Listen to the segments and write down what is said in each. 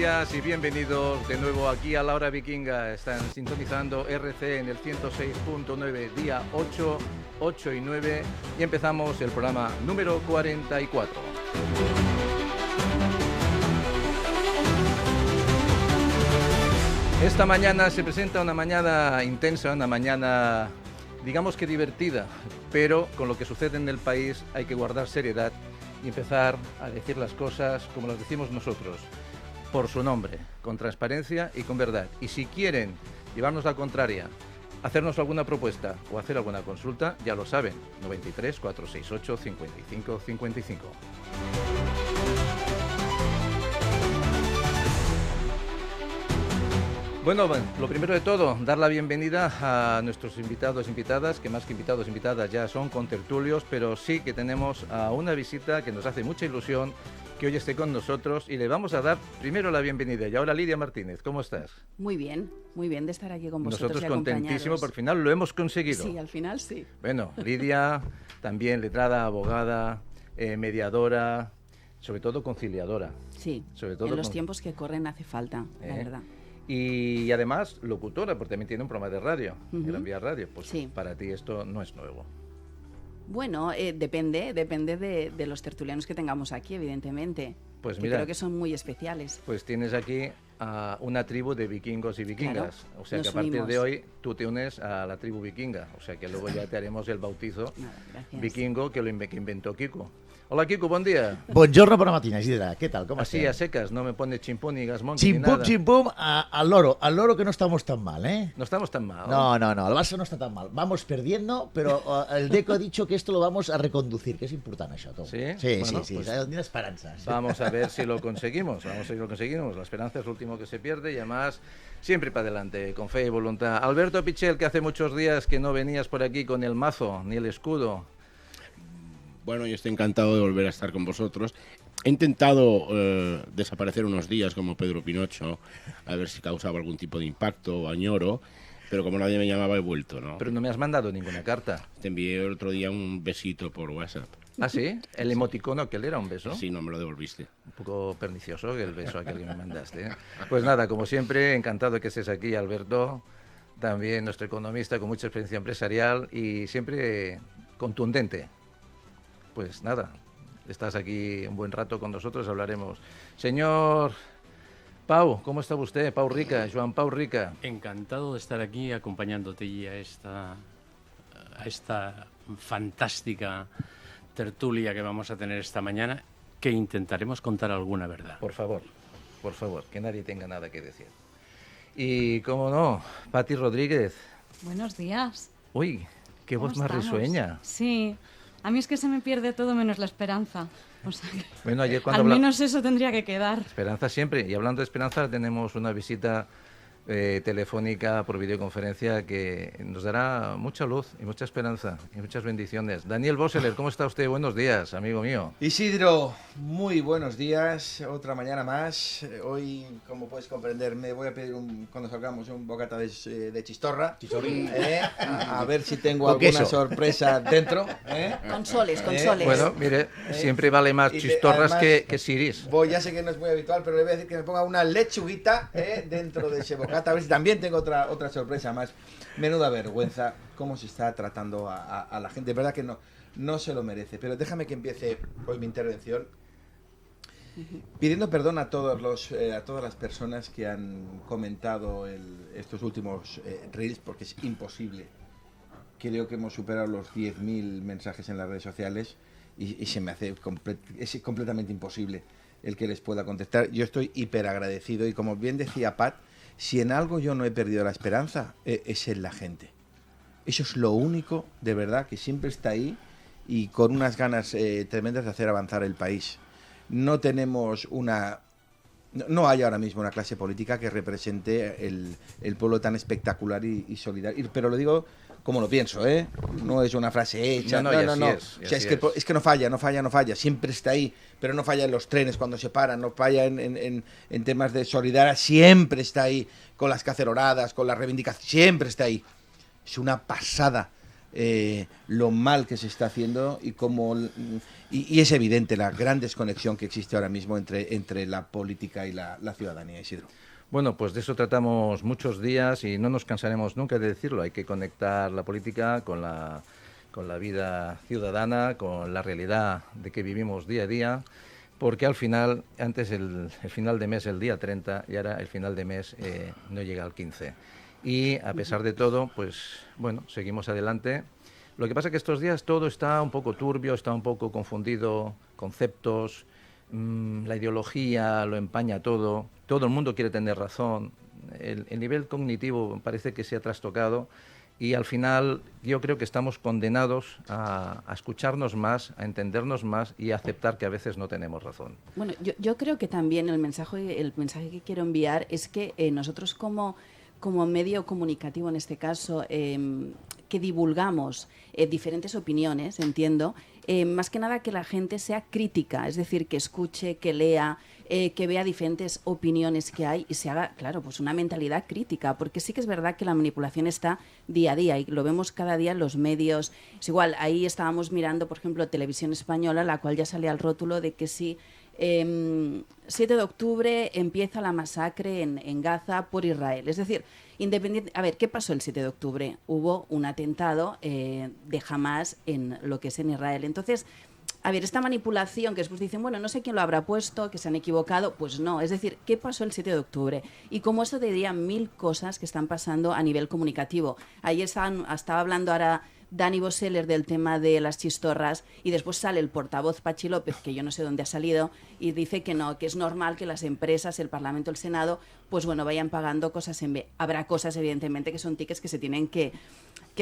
días y bienvenidos de nuevo aquí a La Hora Vikinga. Están sintonizando RC en el 106.9, día 8, 8 y 9, y empezamos el programa número 44. Esta mañana se presenta una mañana intensa, una mañana, digamos que divertida, pero con lo que sucede en el país hay que guardar seriedad y empezar a decir las cosas como las decimos nosotros, por su nombre, con transparencia y con verdad. Y si quieren llevarnos la contraria, hacernos alguna propuesta o hacer alguna consulta, ya lo saben, 93 468 55 55. Bueno, lo primero de todo, dar la bienvenida a nuestros invitados e invitadas, que más que invitados e invitadas ya son contertulios, pero sí que tenemos a una visita que nos hace mucha ilusión que hoy esté con nosotros, y le vamos a dar primero la bienvenida. Y ahora, Lidia Martínez, ¿cómo estás? Muy bien de estar aquí con vosotros. Nosotros y contentísimos, por final lo hemos conseguido. Sí, al final sí. Bueno, Lidia, también letrada, abogada, mediadora, sobre todo conciliadora. Sí, sobre todo en los tiempos que corren hace falta, la verdad. Y además locutora, porque también tiene un programa de radio, Gran Vía Radio. Pues sí. Para ti esto no es nuevo. Bueno, depende de los tertulianos que tengamos aquí, evidentemente. Pues que mira, creo que son muy especiales. Pues tienes aquí a una tribu de vikingos y vikingas. Claro, o sea que a partir de hoy tú te unes a la tribu vikinga. O sea que luego ya te haremos el bautizo vikingo que inventó Kiko. Hola Kiko, buen día. Buongiorno por la matina, Isidra. ¿Qué tal? ¿Cómo estás? Así a secas, no me pone chimpón ni gasmón ni Chimpum, nada. chimpum, al loro que no estamos tan mal, ¿eh? No estamos tan mal. No, el Barça no está tan mal. Vamos perdiendo, pero el Deco ha dicho que esto lo vamos a reconducir, que es importante eso. Todo. ¿Sí? Sí, Bueno, sí, pues tiene esperanzas. Vamos a ver si lo conseguimos, La esperanza es lo último que se pierde y además siempre para adelante, con fe y voluntad. Alberto Pichel, que hace muchos días que no venías por aquí con el mazo ni el escudo. Bueno, yo estoy encantado de volver a estar con vosotros. He intentado desaparecer unos días como Pedro Pinocho, a ver si causaba algún tipo de impacto o añoro, pero como nadie me llamaba he vuelto, ¿no? Pero no me has mandado ninguna carta. Te envié el otro día un besito por WhatsApp. ¿Ah, sí? ¿El emoticono aquel era un beso? Sí, no me lo devolviste. Un poco pernicioso el beso aquel que me mandaste, ¿eh? Pues nada, como siempre, encantado de que estés aquí, Alberto. También nuestro economista con mucha experiencia empresarial y siempre contundente. Pues nada, estás aquí un buen rato con nosotros, hablaremos. Señor Pau, ¿cómo está usted? Pau Rica, Joan Pau Rica. Encantado de estar aquí acompañándote y a esta fantástica tertulia que vamos a tener esta mañana, que intentaremos contar alguna verdad. Por favor, que nadie tenga nada que decir. Y, cómo no, Pati Rodríguez. Buenos días. Uy, qué voz más risueña. Sí, a mí es que se me pierde todo menos la esperanza. O sea que bueno, ayer cuando al menos eso tendría que quedar. Esperanza siempre. Y hablando de esperanza, tenemos una visita telefónica por videoconferencia que nos dará mucha luz y mucha esperanza y muchas bendiciones. Daniel Boseler, ¿cómo está usted? Buenos días, amigo mío. Isidro, muy buenos días, otra mañana más. Hoy, como puedes comprender, me voy a pedir cuando salgamos un bocata de chistorra. A ver si tengo alguna sorpresa dentro. Con soles. Bueno, mire, siempre vale más chistorras además, que siris. Ya sé que no es muy habitual, pero le voy a decir que me ponga una lechuguita dentro de ese bocata. A ver si también tengo otra sorpresa más. Menuda vergüenza cómo se está tratando a la gente. De verdad que no se lo merece. Pero déjame que empiece hoy mi intervención pidiendo perdón a todas las personas que han comentado estos últimos reels, porque es imposible. Creo que hemos superado los 10.000 mensajes en las redes sociales y se me hace es completamente imposible el que les pueda contestar. Yo estoy hiper agradecido y, como bien decía Pat, si en algo yo no he perdido la esperanza, es en la gente. Eso es lo único, de verdad, que siempre está ahí y con unas ganas tremendas de hacer avanzar el país. No tenemos no hay ahora mismo una clase política que represente el pueblo tan espectacular y solidario. Pero lo digo como lo pienso, ¿eh? No es una frase hecha. No. O sea, es que no falla. Siempre está ahí, pero no falla en los trenes cuando se paran, no falla en temas de solidaridad, siempre está ahí, con las caceroradas, con las reivindicaciones, siempre está ahí. Es una pasada lo mal que se está haciendo y cómo y es evidente la gran desconexión que existe ahora mismo entre la política y la ciudadanía, Isidro. Bueno, pues de eso tratamos muchos días y no nos cansaremos nunca de decirlo. Hay que conectar la política con la vida ciudadana, con la realidad de que vivimos día a día, porque al final, antes el final de mes el día 30 y ahora el final de mes no llega al 15. Y a pesar de todo, pues bueno, seguimos adelante. Lo que pasa es que estos días todo está un poco turbio, está un poco confundido, conceptos, la ideología lo empaña todo el mundo quiere tener razón, el nivel cognitivo parece que se ha trastocado y al final yo creo que estamos condenados a escucharnos más, a entendernos más y a aceptar que a veces no tenemos razón. Bueno, yo creo que también el mensaje que quiero enviar es que nosotros como medio comunicativo en este caso, que divulgamos diferentes opiniones, entiendo, más que nada que la gente sea crítica, es decir, que escuche, que lea, que vea diferentes opiniones que hay y se haga, claro, pues una mentalidad crítica, porque sí que es verdad que la manipulación está día a día y lo vemos cada día en los medios. Es igual, ahí estábamos mirando, por ejemplo, Televisión Española, la cual ya salía al rótulo de que sí, 7 de octubre empieza la masacre en Gaza por Israel. Es decir, a ver, ¿qué pasó el 7 de octubre? Hubo un atentado de Hamás en lo que es en Israel. Entonces, a ver, esta manipulación que después dicen, bueno, no sé quién lo habrá puesto, que se han equivocado, pues no. Es decir, ¿qué pasó el 7 de octubre? Y como eso te diría 1000 cosas que están pasando a nivel comunicativo. Ayer estaba hablando ahora Dani Boseller del tema de las chistorras y después sale el portavoz Pachi López, que yo no sé dónde ha salido, y dice que no, que es normal que las empresas, el Parlamento, el Senado, pues bueno, vayan pagando cosas en B. Habrá cosas, evidentemente, que son tickets que se tienen que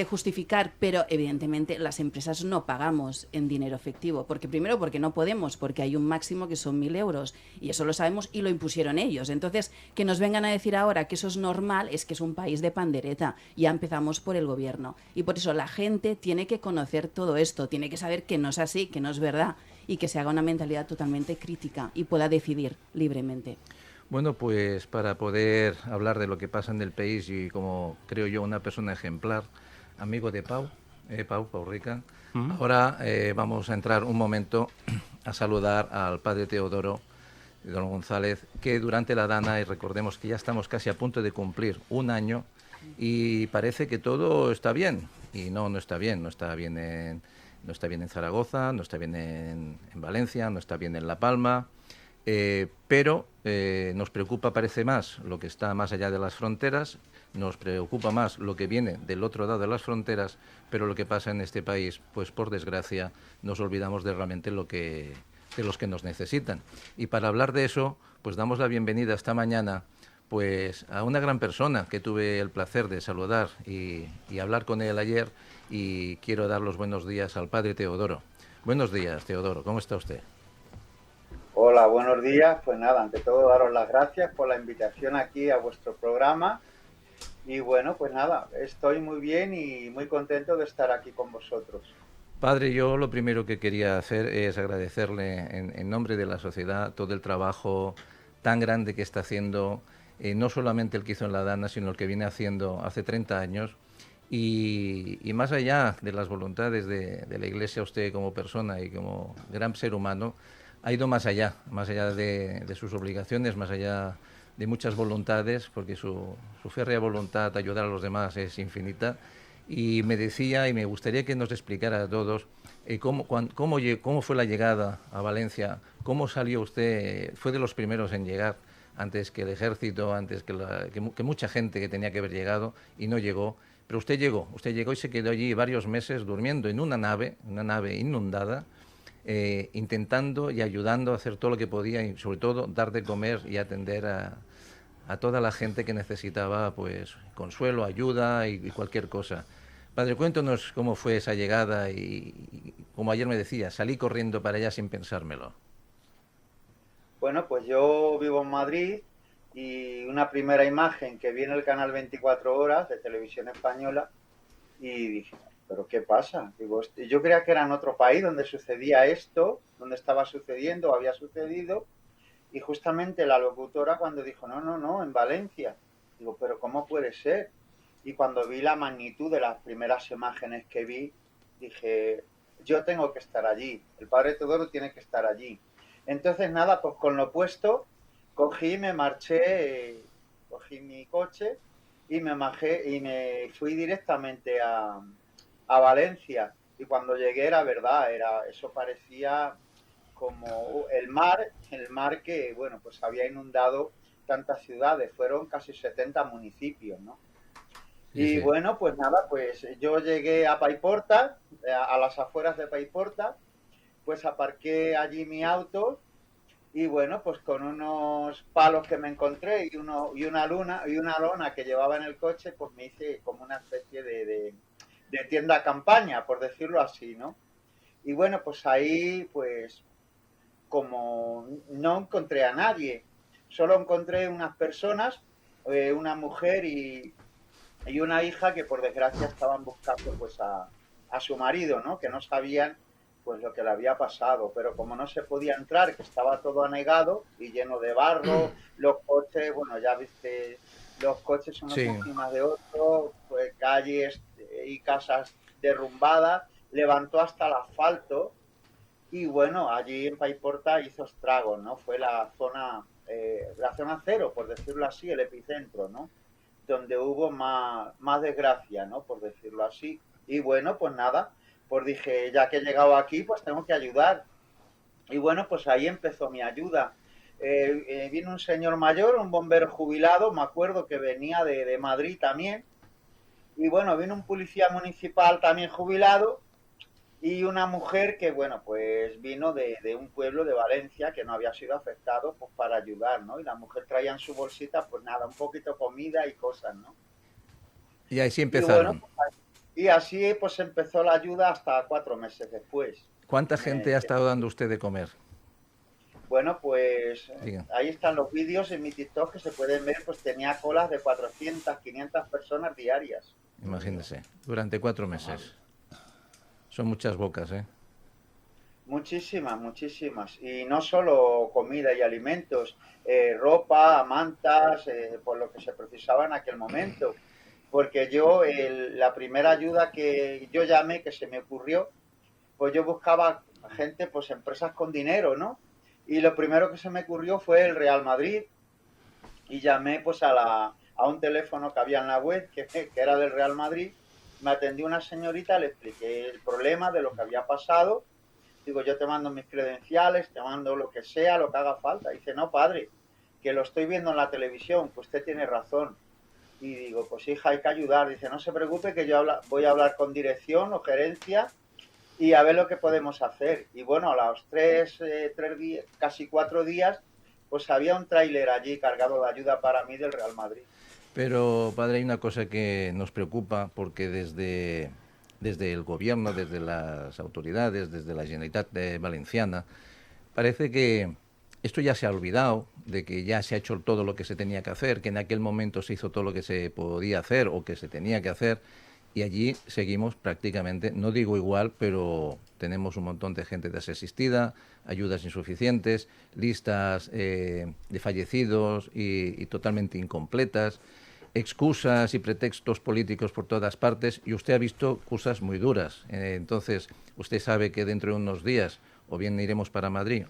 justificar, pero evidentemente las empresas no pagamos en dinero efectivo, porque primero porque no podemos, porque hay un máximo que son 1000 euros y eso lo sabemos y lo impusieron ellos. Entonces, que nos vengan a decir ahora que eso es normal es que es un país de pandereta. Ya empezamos por el gobierno y por eso la gente tiene que conocer todo esto, tiene que saber que no es así, que no es verdad y que se haga una mentalidad totalmente crítica y pueda decidir libremente. Bueno, pues para poder hablar de lo que pasa en el país y como creo yo una persona ejemplar, amigo de Pau Rica. Ahora vamos a entrar un momento a saludar al padre Teodoro, don González, que durante la Dana, y recordemos que ya estamos casi a punto de cumplir un año, y parece que todo está bien, y no está bien, no está bien en Zaragoza, no está bien en Valencia, no está bien en La Palma, pero nos preocupa, parece más, lo que está más allá de las fronteras. Nos preocupa más lo que viene del otro lado de las fronteras, pero lo que pasa en este país, pues por desgracia, nos olvidamos de realmente de los que nos necesitan. Y para hablar de eso, pues damos la bienvenida esta mañana pues a una gran persona que tuve el placer de saludar y hablar con él ayer, y quiero dar los buenos días al padre Teodoro. Buenos días, Teodoro, ¿cómo está usted? Hola, buenos días. Pues nada, ante todo daros las gracias por la invitación aquí a vuestro programa. Y bueno, pues nada, estoy muy bien y muy contento de estar aquí con vosotros. Padre, yo lo primero que quería hacer es agradecerle en nombre de la sociedad todo el trabajo tan grande que está haciendo, no solamente el que hizo en la Dana, sino el que viene haciendo hace 30 años. Y más allá de las voluntades de la Iglesia, usted como persona y como gran ser humano, ha ido más allá de sus obligaciones, más allá de muchas voluntades, porque su férrea voluntad de ayudar a los demás es infinita. Y me decía, y me gustaría que nos explicara a todos, cómo fue la llegada a Valencia, cómo salió usted, fue de los primeros en llegar, antes que el ejército, antes que mucha gente que tenía que haber llegado y no llegó. Pero usted llegó y se quedó allí varios meses durmiendo en una nave inundada, intentando y ayudando a hacer todo lo que podía y sobre todo dar de comer y atender a toda la gente que necesitaba pues consuelo, ayuda y cualquier cosa. Padre, cuéntanos cómo fue esa llegada y como ayer me decía, salí corriendo para allá sin pensármelo. Bueno, pues yo vivo en Madrid y una primera imagen que vi en el canal 24 Horas de Televisión Española y dije, ¿pero qué pasa? Digo, yo creía que era en otro país donde sucedía esto, donde estaba sucediendo, había sucedido, y justamente la locutora cuando dijo, no, en Valencia. Digo, ¿pero cómo puede ser? y cuando vi la magnitud de las primeras imágenes que vi, dije, yo tengo que estar allí, el padre Teodoro tiene que estar allí. Entonces nada, pues con lo puesto, cogí, me marché, cogí mi coche y me fui directamente a Valencia. Y cuando llegué era verdad, eso parecía como el mar que, bueno, pues había inundado tantas ciudades, fueron casi 70 municipios, ¿no? Sí, Y sí. bueno, pues nada, pues yo llegué a Paiporta, a las afueras de Paiporta, pues aparqué allí mi auto y bueno, pues con unos palos que me encontré y una lona que llevaba en el coche, pues me hice como una especie de tienda campaña, por decirlo así, ¿no? Y bueno, pues ahí, pues como no encontré a nadie, solo encontré unas personas, una mujer y una hija que por desgracia estaban buscando pues a su marido, ¿no? Que no sabían pues lo que le había pasado, pero como no se podía entrar, que estaba todo anegado y lleno de barro, los coches, bueno, ya viste, los coches unos Sí. encima de otros, pues calles y casas derrumbadas, levantó hasta el asfalto y bueno, allí en Paiporta hizo estragos, ¿no? Fue la zona cero, por decirlo así, el epicentro, ¿no? Donde hubo más desgracia, ¿no? Por decirlo así. Y bueno, pues nada, pues dije, ya que he llegado aquí, pues tengo que ayudar. Y bueno, pues ahí empezó mi ayuda. Vino un señor mayor, un bombero jubilado, me acuerdo que venía de Madrid también. Y bueno, vino un policía municipal también jubilado y una mujer que, bueno, pues vino de un pueblo de Valencia que no había sido afectado, pues para ayudar, ¿no? Y la mujer traía en su bolsita, pues nada, un poquito comida y cosas, ¿no? Y así Y bueno, empezaron. y así pues empezó la ayuda hasta 4 meses después. ¿Cuánta gente ha Que, estado dando usted de comer? bueno, pues Diga. ahí están los vídeos en mi TikTok que se pueden ver, pues tenía colas de 400, 500 personas diarias. Imagínese, durante 4 meses. Son muchas bocas, ¿eh? Muchísimas, muchísimas. Y no solo comida y alimentos, ropa, mantas, por lo que se precisaba en aquel momento. Porque yo, la primera ayuda que yo llamé, que se me ocurrió, pues yo buscaba gente, pues empresas con dinero, ¿no? Y lo primero que se me ocurrió fue el Real Madrid y llamé pues a un teléfono que había en la web, que era del Real Madrid. Me atendió una señorita, le expliqué el problema de lo que había pasado. Digo, yo te mando mis credenciales, te mando lo que sea, lo que haga falta. Dice, no, padre, que lo estoy viendo en la televisión, que usted tiene razón. Y digo, pues hija, hay que ayudar. Dice, no se preocupe que yo voy a hablar con dirección o gerencia y a ver lo que podemos hacer. Y bueno, a los 3 días, casi 4 días, pues había un tráiler allí cargado de ayuda para mí del Real Madrid. Pero, padre, hay una cosa que nos preocupa porque desde el gobierno, desde las autoridades, desde la Generalitat Valenciana, parece que esto ya se ha olvidado, de que ya se ha hecho todo lo que se tenía que hacer, que en aquel momento se hizo todo lo que se podía hacer o que se tenía que hacer, y allí seguimos prácticamente, no digo igual, pero tenemos un montón de gente desasistida, ayudas insuficientes, listas de fallecidos y totalmente incompletas, excusas y pretextos políticos por todas partes, y usted ha visto cosas muy duras. Entonces, usted sabe que dentro de unos días o bien iremos para Madrid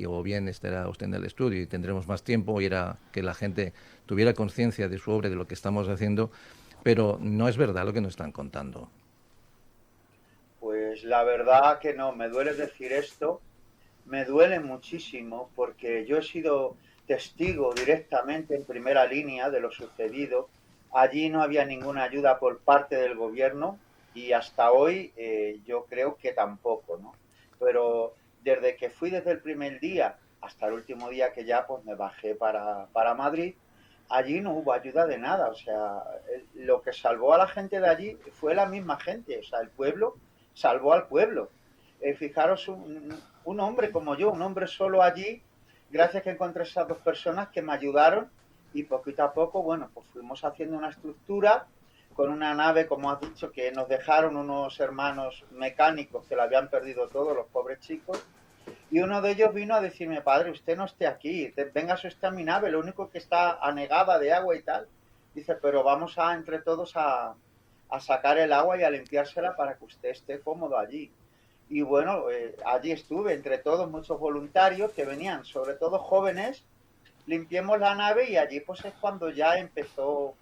o bien estará usted en el estudio y tendremos más tiempo y era que la gente tuviera conciencia de su obra y de lo que estamos haciendo, pero no es verdad lo que nos están contando. Pues la verdad que no, me duele decir esto, me duele muchísimo porque yo he sido testigo directamente en primera línea de lo sucedido. Allí no había ninguna ayuda por parte del gobierno y hasta hoy yo creo que tampoco, ¿no? Pero desde el primer día hasta el último día que ya pues me bajé para Madrid, allí no hubo ayuda de nada. O sea, lo que salvó a la gente de allí fue la misma gente. O sea, el pueblo salvó al pueblo. Fijaros, un hombre como yo, un hombre solo allí, gracias que encontré esas dos personas que me ayudaron y poquito a poco, bueno, pues fuimos haciendo una estructura con una nave, como has dicho, que nos dejaron unos hermanos mecánicos que la habían perdido todo, los pobres chicos, y uno de ellos vino a decirme, padre, usted no esté aquí, venga usted a mi nave, lo único que está anegada de agua y tal. Dice, pero vamos a entre todos a sacar el agua y a limpiársela para que usted esté cómodo allí. Y bueno, allí estuve entre todos muchos voluntarios que venían, sobre todo jóvenes. Limpiemos la nave y allí pues es cuando ya empezó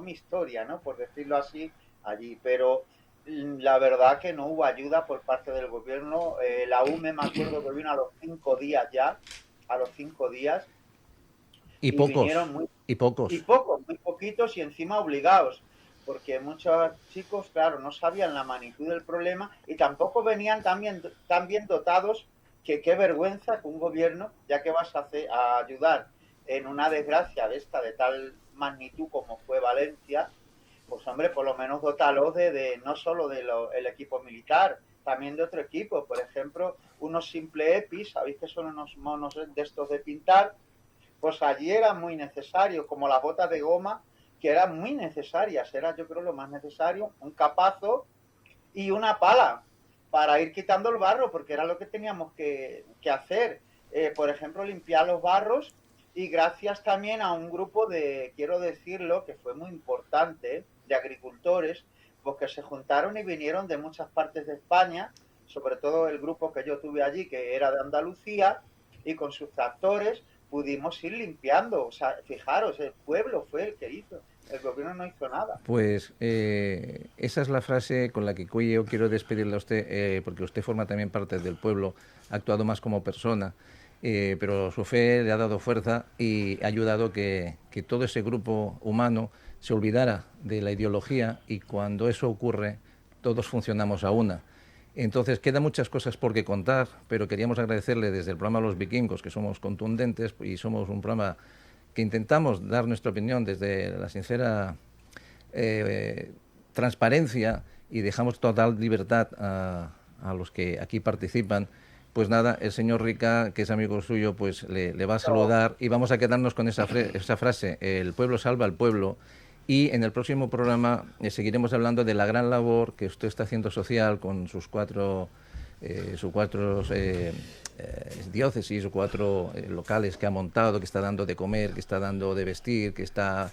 mi historia, ¿no? Por decirlo así, allí. Pero la verdad que no hubo ayuda por parte del gobierno. La UME me acuerdo que vino a los 5 días ya, a los 5 días. Y pocos, y pocos, muy poquitos y encima obligados. Porque muchos chicos, claro, no sabían la magnitud del problema y tampoco venían tan bien dotados que qué vergüenza que un gobierno, ya que vas a ayudar en una desgracia de tal magnitud como fue Valencia, pues hombre, por lo menos dótalos de no solo el equipo militar, también de otro equipo. Por ejemplo, unos simple EPIs, ¿sabéis que son unos monos de estos de pintar? Pues allí era muy necesario, como las botas de goma, que eran muy necesarias, era yo creo lo más necesario, un capazo y una pala para ir quitando el barro, porque era lo que teníamos que hacer. Por ejemplo, limpiar los barros, y gracias también a un grupo quiero decirlo, que fue muy importante, de agricultores, pues que se juntaron y vinieron de muchas partes de España, sobre todo el grupo que yo tuve allí, que era de Andalucía, y con sus tractores pudimos ir limpiando. O sea, fijaros, el pueblo fue el que hizo. El gobierno no hizo nada. Pues esa es la frase con la que yo quiero despedirle a usted, porque usted forma también parte del pueblo, ha actuado más como persona, pero su fe le ha dado fuerza y ha ayudado que todo ese grupo humano se olvidara de la ideología, y cuando eso ocurre, todos funcionamos a una. Entonces, quedan muchas cosas por que contar, pero queríamos agradecerle desde el programa Los Vikingos, que somos contundentes y somos un programa que intentamos dar nuestra opinión desde la sincera transparencia, y dejamos total libertad a los que aquí participan. Pues nada, el señor Rica, que es amigo suyo, pues le va a saludar, y vamos a quedarnos con esa frase, el pueblo salva al pueblo. Y en el próximo programa seguiremos hablando de la gran labor que usted está haciendo social con sus cuatro diócesis o 4 locales que ha montado, que está dando de comer, que está dando de vestir, que está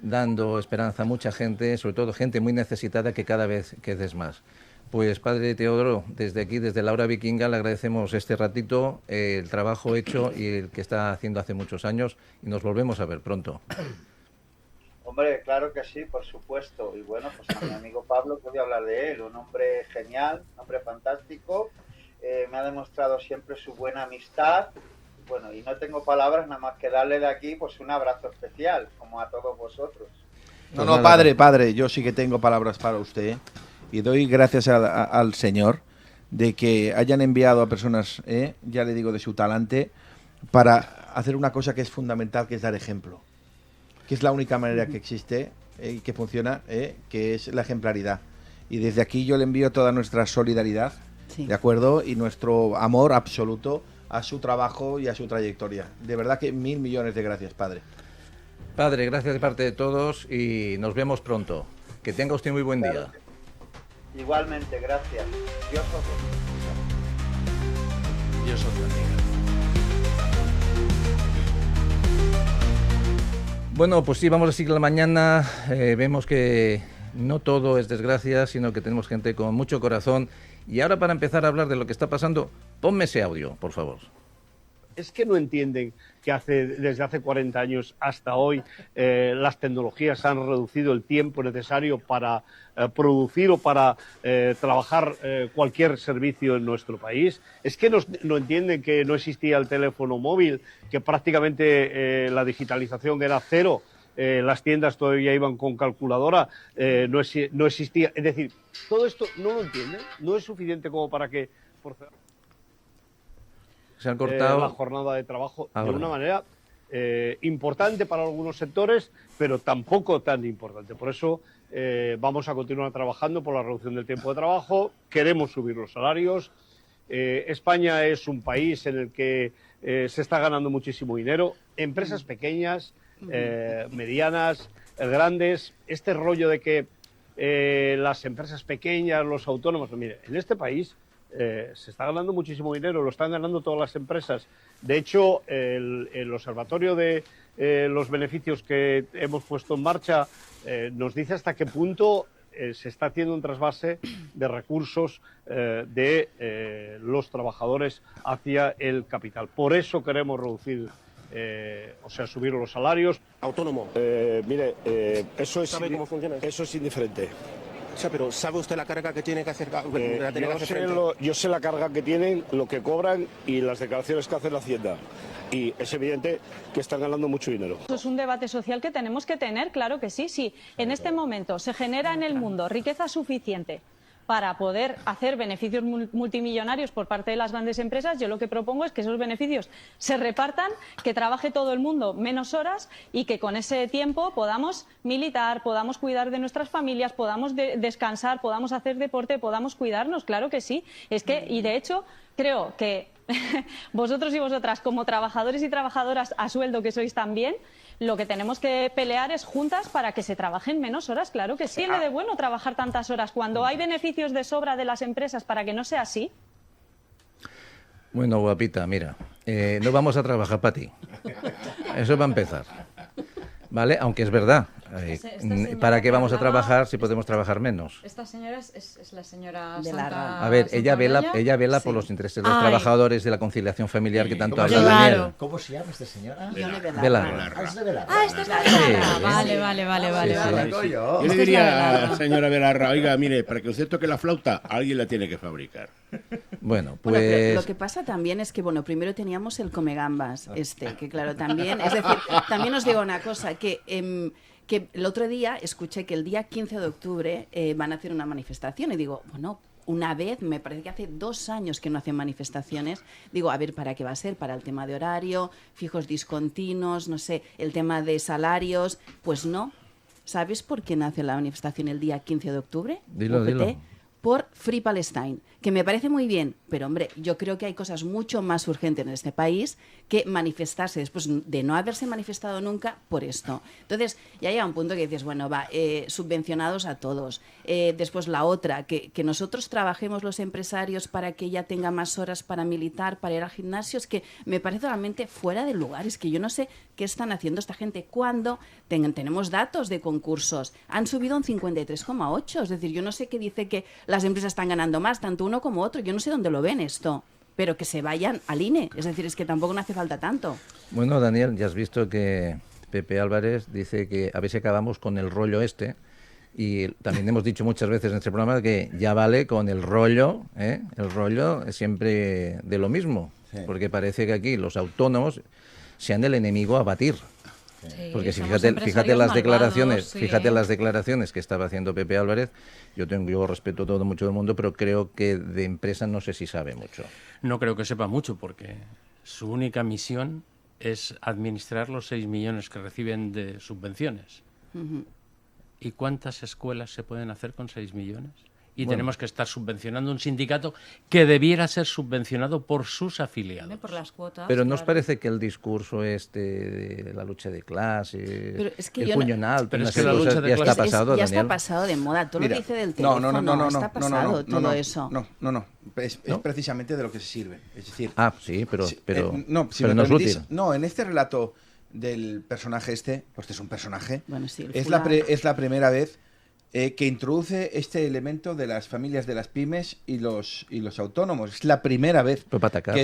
dando esperanza a mucha gente, sobre todo gente muy necesitada, que cada vez quedes más. Pues padre Teodoro, desde aquí, desde la Hora Vikinga, le agradecemos este ratito, el trabajo hecho y el que está haciendo hace muchos años, y nos volvemos a ver pronto. Hombre, claro que sí, por supuesto. Y bueno, pues a mi amigo Pablo, que voy a hablar de él, un hombre genial, un hombre fantástico, me ha demostrado siempre su buena amistad. Bueno, y no tengo palabras nada más que darle de aquí pues un abrazo especial, como a todos vosotros. No, padre, yo sí que tengo palabras para usted, y doy gracias al Señor de que hayan enviado a personas, ya le digo, de su talante, para hacer una cosa que es fundamental, que es dar ejemplo, que es la única manera que existe y que funciona, que es la ejemplaridad. Y desde aquí yo le envío toda nuestra solidaridad, Sí. ¿de acuerdo? Y nuestro amor absoluto a su trabajo y a su trayectoria. De verdad que 1000 millones de gracias, padre. Padre, gracias de parte de todos y nos vemos pronto. Que tenga usted muy buen día. Igualmente, gracias. Dios os bendiga. Dios os bendiga. Bueno, pues sí, vamos a seguir la mañana. Vemos que no todo es desgracia, sino que tenemos gente con mucho corazón. Y ahora, para empezar a hablar de lo que está pasando, ponme ese audio, por favor. Es que no entienden que desde hace 40 años hasta hoy las tecnologías han reducido el tiempo necesario para producir o para trabajar cualquier servicio en nuestro país. Es que no entienden que no existía el teléfono móvil, que prácticamente la digitalización era cero. Las tiendas todavía iban con calculadora, no existía. Es decir, todo esto no lo entienden, no es suficiente como para que Se han cortado la jornada de trabajo ahora. de una manera importante para algunos sectores, pero tampoco tan importante. Por eso vamos a continuar trabajando por la reducción del tiempo de trabajo, queremos subir los salarios. España es un país en el que se está ganando muchísimo dinero, empresas pequeñas, medianas, grandes. Este rollo de que las empresas pequeñas, los autónomos, mire, en este país se está ganando muchísimo dinero, lo están ganando todas las empresas. De hecho, el observatorio de los beneficios que hemos puesto en marcha nos dice hasta qué punto se está haciendo un trasvase de recursos de los trabajadores hacia el capital. Por eso queremos reducir, subir los salarios. Autónomo, mire, eso es... ¿Sabe cómo funciona? Eso es indiferente. O sea, pero ¿sabe usted la carga que tiene que hacer? Yo sé la carga que tienen, lo que cobran y las declaraciones que hace la Hacienda. Y es evidente que están ganando mucho dinero. Eso es un debate social que tenemos que tener, claro que sí. Sí, en este momento se genera en el mundo riqueza suficiente para poder hacer beneficios multimillonarios por parte de las grandes empresas. Yo lo que propongo es que esos beneficios se repartan, que trabaje todo el mundo menos horas y que con ese tiempo podamos militar, podamos cuidar de nuestras familias, podamos descansar, podamos hacer deporte, podamos cuidarnos, claro que sí. Y de hecho, creo que vosotros y vosotras, como trabajadores y trabajadoras a sueldo que sois también, lo que tenemos que pelear es juntas para que se trabajen menos horas, claro que sí. ¿Tiene de bueno trabajar tantas horas cuando hay beneficios de sobra de las empresas para que no sea así? Bueno, guapita, mira, no vamos a trabajar para ti. Eso va a empezar. ¿Vale? Aunque es verdad. ¿Para qué vamos a trabajar si podemos trabajar menos? Esta señora es la señora De Santa... Larra. A ver, Santa ella vela Sí. por los intereses de los trabajadores, de la conciliación familiar que tanto habla Claro. Daniel. ¿Cómo se llama esta señora? Ione Velarra. Belarra. Ah, es de Velarra. Ah, esta es la Sí. Vale. Sí. Yo le diría, señora Belarra, oiga, mire, para que usted toque la flauta, alguien la tiene que fabricar. Bueno, Bueno, pero pues... lo que pasa también es que, bueno, primero teníamos el Comegambas, que claro, también, es decir, también os digo una cosa, que el otro día escuché que el día 15 de octubre van a hacer una manifestación y digo, bueno, una vez, me parece que hace 2 años que no hacen manifestaciones, digo, a ver, ¿para qué va a ser? ¿Para el tema de horario, fijos discontinuos, no sé, el tema de salarios? Pues no. ¿Sabes por qué nace la manifestación el día 15 de octubre? Dilo, UPT, dilo. Por Free Palestine, que me parece muy bien, pero hombre, yo creo que hay cosas mucho más urgentes en este país que manifestarse después de no haberse manifestado nunca por esto. Entonces, ya llega un punto que dices, bueno, va, subvencionados a todos. Después la otra, que nosotros trabajemos los empresarios para que ella tenga más horas para militar, para ir al gimnasio, es que me parece realmente fuera de lugar. Es que yo no sé qué están haciendo esta gente cuando tenemos datos de concursos. Han subido un 53,8, es decir, yo no sé qué dice que las empresas están ganando más, tanto uno como otro. Yo no sé dónde lo ven esto, pero que se vayan al INE. Es decir, es que tampoco no hace falta tanto. Bueno, Daniel, ya has visto que Pepe Álvarez dice que a ver si acabamos con el rollo este. Y también hemos dicho muchas veces en este programa que ya vale con el rollo es siempre de lo mismo. Sí. Porque parece que aquí los autónomos sean el enemigo a batir. Sí, Porque si somos fíjate empresarios las malvados, declaraciones, sí. fíjate las declaraciones que estaba haciendo Pepe Álvarez. Yo respeto todo mucho del mundo, pero creo que de empresa no sé si sabe mucho. No creo que sepa mucho porque su única misión es administrar los 6 millones que reciben de subvenciones. ¿Y cuántas escuelas se pueden hacer con 6 millones? Y Bueno. tenemos que estar subvencionando un sindicato que debiera ser subvencionado por sus afiliados. Por las cuotas. Pero ¿nos claro. parece que el discurso de la lucha de clases, Pero es que el yo no- puño en alto, Pero una es que serie la de lucha cosas de ya clases- está pasado, ya Daniel? está pasado de moda. Todo Mira, lo que dice del no, teléfono, está no, pasado todo eso. No. Es precisamente de lo que se sirve. Es decir, Ah, sí, pero si no me es permitís, útil. no, en este relato del personaje pues es un personaje, Bueno, sí, el es fulano. es la primera vez que introduce este elemento de las familias de las pymes y los autónomos. Es la primera vez Pero para atacar.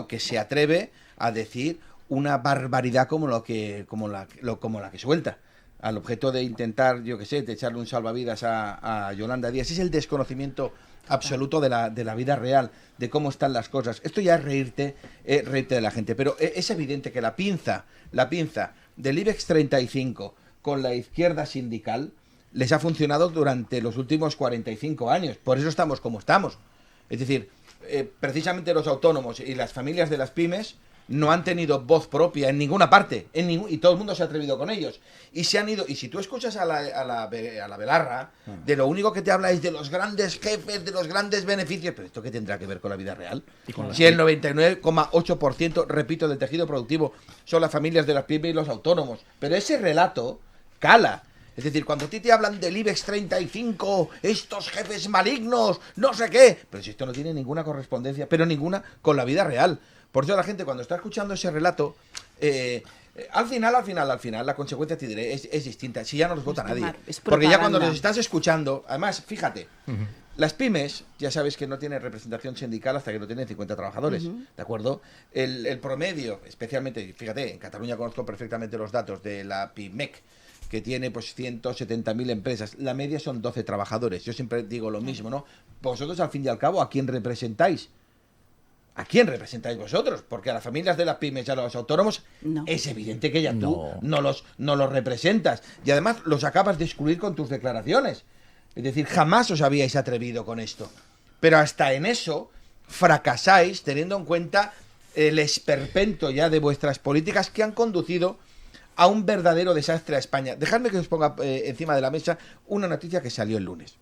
que se atreve a decir una barbaridad como la que suelta, al objeto de intentar, yo qué sé, de echarle un salvavidas a Yolanda Díaz. Es el desconocimiento absoluto de la vida real, de cómo están las cosas. Esto ya es reírte de la gente, pero es evidente que la pinza del IBEX 35 con la izquierda sindical les ha funcionado durante los últimos 45 años. Por eso estamos como estamos. Es decir, precisamente los autónomos y las familias de las pymes no han tenido voz propia en ninguna parte, y todo el mundo se ha atrevido con ellos. Y se han ido, y si tú escuchas a la Belarra, de lo único que te habla es de los grandes jefes, de los grandes beneficios, pero ¿esto qué tendrá que ver con la vida real? Si el 99,8%, repito, del tejido productivo son las familias de las pymes y los autónomos. Pero ese relato cala. Es decir, cuando a ti te hablan del IBEX 35, estos jefes malignos, no sé qué, pero si esto no tiene ninguna correspondencia, pero ninguna con la vida real. Por eso la gente cuando está escuchando ese relato, al final, la consecuencia te diré, es distinta. Si ya no nos vota nadie. Porque ya cuando nos estás escuchando, además, fíjate, las pymes, ya sabes que no tienen representación sindical hasta que no tienen 50 trabajadores, ¿de acuerdo? El promedio, especialmente, fíjate, en Cataluña conozco perfectamente los datos de la PIMEC, que tiene pues 170.000 empresas. La media son 12 trabajadores. Yo siempre digo lo mismo, ¿no? Vosotros, al fin y al cabo, ¿a quién representáis? ¿A quién representáis vosotros? Porque a las familias de las pymes y a los autónomos es evidente que ya tú no los representas. Y además los acabas de excluir con tus declaraciones. Es decir, jamás os habíais atrevido con esto. Pero hasta en eso fracasáis, teniendo en cuenta el esperpento ya de vuestras políticas que han conducido a un verdadero desastre a España. Dejadme que os ponga encima de la mesa una noticia que salió el lunes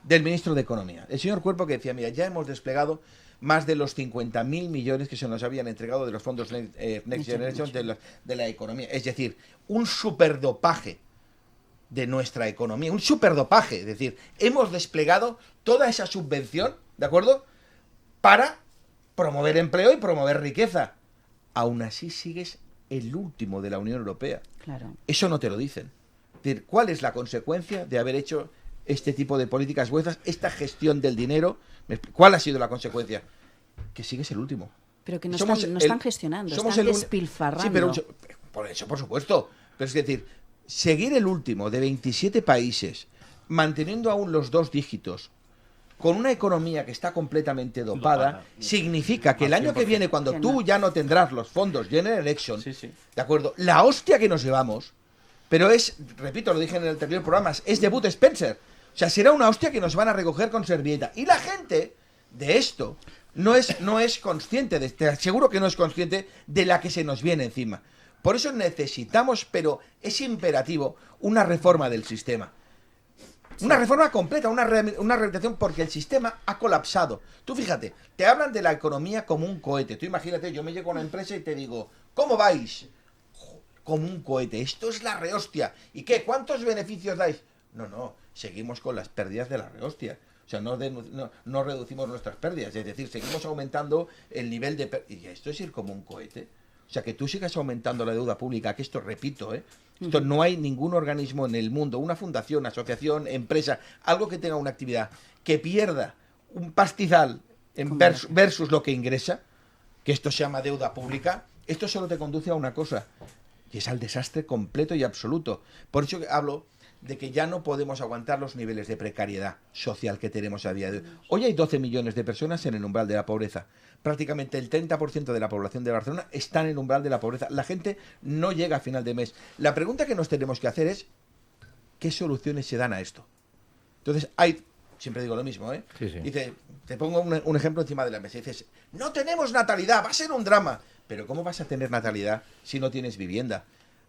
del ministro de Economía, el señor Cuerpo, que decía, mira, ya hemos desplegado más de los 50.000 millones que se nos habían entregado de los fondos Next Generation de la economía. Es decir, un superdopaje de nuestra economía, un superdopaje. Es decir, hemos desplegado toda esa subvención, ¿de acuerdo?, para promover empleo y promover riqueza. Aún así sigues el último de la Unión Europea. Claro. Eso no te lo dicen. Es decir, ¿cuál es la consecuencia de haber hecho este tipo de políticas vuestras, esta gestión del dinero? ¿Cuál ha sido la consecuencia? Que sigues el último. Pero que no están gestionando, están despilfarrando. Sí, pero por eso, por supuesto. Pero es decir, seguir el último de 27 países, manteniendo aún los 2 dígitos, con una economía que está completamente dopada, significa que el año que viene, cuando tú ya no tendrás los fondos General Election, ¿de acuerdo? La hostia que nos llevamos, pero es, repito, lo dije en el anterior programa, es de Bud Spencer. O sea, será una hostia que nos van a recoger con servilleta. Y la gente de esto no es consciente, te aseguro que no es consciente de la que se nos viene encima. Por eso necesitamos, pero es imperativo, una reforma del sistema. Una reforma completa, una rehabilitación, porque el sistema ha colapsado. Tú fíjate, te hablan de la economía como un cohete. Tú imagínate, yo me llego a una empresa y te digo, ¿cómo vais? Como un cohete. Esto es la rehostia. ¿Y qué? ¿Cuántos beneficios dais? No, seguimos con las pérdidas de la rehostia. O sea, no reducimos nuestras pérdidas. Es decir, seguimos aumentando el nivel de... Y esto es ir como un cohete. O sea, que tú sigas aumentando la deuda pública, que esto, repito, esto no hay ningún organismo en el mundo, una fundación, asociación, empresa, algo que tenga una actividad, que pierda un pastizal versus lo que ingresa, que esto se llama deuda pública. Esto solo te conduce a una cosa, y es al desastre completo y absoluto. Por eso hablo de que ya no podemos aguantar los niveles de precariedad social que tenemos a día de hoy. Hoy hay 12 millones de personas en el umbral de la pobreza. Prácticamente el 30% de la población de Barcelona está en el umbral de la pobreza. La gente no llega a final de mes. La pregunta que nos tenemos que hacer es, ¿qué soluciones se dan a esto? Entonces, siempre digo lo mismo, Sí. Dice, te pongo un ejemplo encima de la mesa. Dices, no tenemos natalidad, va a ser un drama. Pero ¿cómo vas a tener natalidad si no tienes vivienda?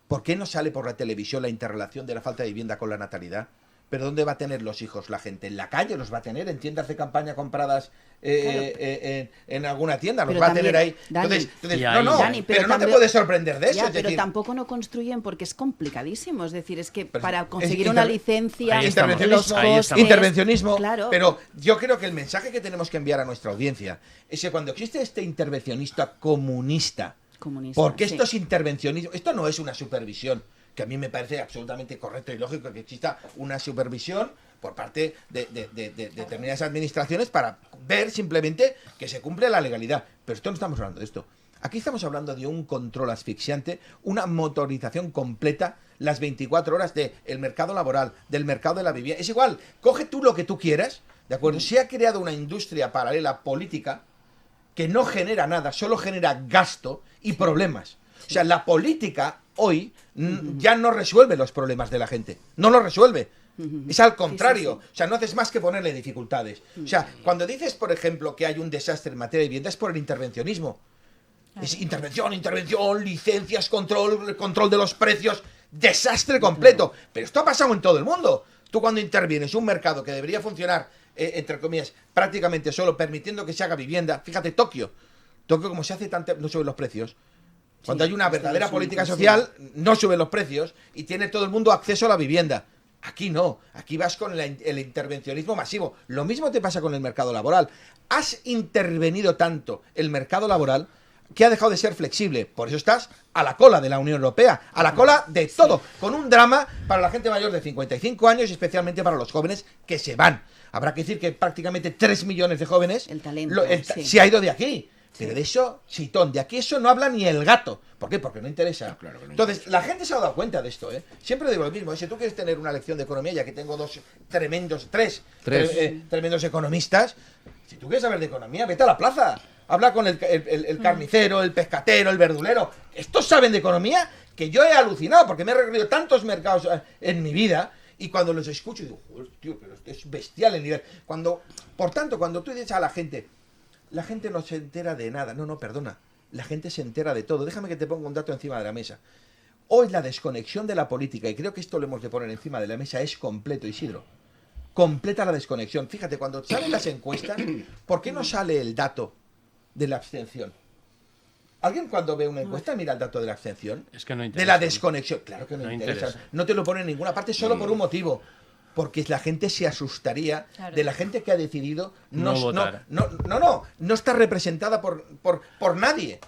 ¿Por qué no sale por la televisión la interrelación de la falta de vivienda con la natalidad? ¿Pero dónde va a tener los hijos la gente? ¿En la calle los va a tener? ¿En tiendas de campaña compradas en alguna tienda? ¿Los va a tener ahí? Entonces, Dani, pero no te puedes sorprender de eso. Pero tampoco no construyen porque es complicadísimo. Es decir, es que para conseguir una licencia, los costes... Intervencionismo. Claro. Pero yo creo que el mensaje que tenemos que enviar a nuestra audiencia es que cuando existe este intervencionista comunista, porque esto es intervencionismo, esto no es una supervisión, que a mí me parece absolutamente correcto y lógico que exista una supervisión por parte de determinadas administraciones para ver simplemente que se cumple la legalidad. Pero esto no estamos hablando de esto. Aquí estamos hablando de un control asfixiante, una motorización completa las 24 horas del mercado laboral, del mercado de la vivienda. Es igual, coge tú lo que tú quieras, ¿de acuerdo? Se ha creado una industria paralela política que no genera nada, solo genera gasto y problemas. O sea, la política hoy ya no resuelve los problemas de la gente. No los resuelve. Es al contrario. O sea, no haces más que ponerle dificultades. O sea, cuando dices, por ejemplo, que hay un desastre en materia de vivienda, es por el intervencionismo. Es intervención, licencias, control de los precios, desastre completo. Pero esto ha pasado en todo el mundo. Tú cuando intervienes un mercado que debería funcionar, entre comillas, prácticamente solo permitiendo que se haga vivienda, fíjate, Tokio como se hace no suben los precios. Cuando hay una esto verdadera es un política consejo. social, no suben los precios y tiene todo el mundo acceso a la vivienda. Aquí no, aquí vas con el intervencionismo masivo. Lo mismo te pasa con el mercado laboral. Has intervenido tanto el mercado laboral que ha dejado de ser flexible. Por eso estás a la cola de la Unión Europea, a la cola de todo, con un drama para la gente mayor de 55 años y especialmente para los jóvenes que se van. Habrá que decir que prácticamente 3 millones de jóvenes El talento, sí. se ha ido de aquí. Pero de eso, chitón, de aquí eso no habla ni el gato. ¿Por qué? Porque no interesa. Claro que no Entonces, interesa. la gente se ha dado cuenta de esto, ¿eh? Siempre digo lo mismo, ¿eh? Si tú quieres tener una lección de economía, ya que tengo tres tremendos economistas, si tú quieres saber de economía, vete a la plaza. Habla con el carnicero, el pescatero, el verdulero. Estos saben de economía que yo he alucinado, porque me he recorrido tantos mercados en mi vida, y cuando los escucho digo, joder, tío, pero es bestial el nivel. Por tanto, cuando tú dices a la gente no se entera de nada. No, perdona. La gente se entera de todo. Déjame que te ponga un dato encima de la mesa. Hoy la desconexión de la política, y creo que esto lo hemos de poner encima de la mesa, es completo, Isidro. Completa la desconexión. Fíjate, cuando salen las encuestas, ¿por qué no sale el dato de la abstención? ¿Alguien cuando ve una encuesta mira el dato de la abstención? Es que no De interesa. la desconexión. Claro que no interesa. No te lo pone en ninguna parte solo por un motivo. Porque la gente se asustaría Claro. de la gente que ha decidido No votar. no está representada por nadie.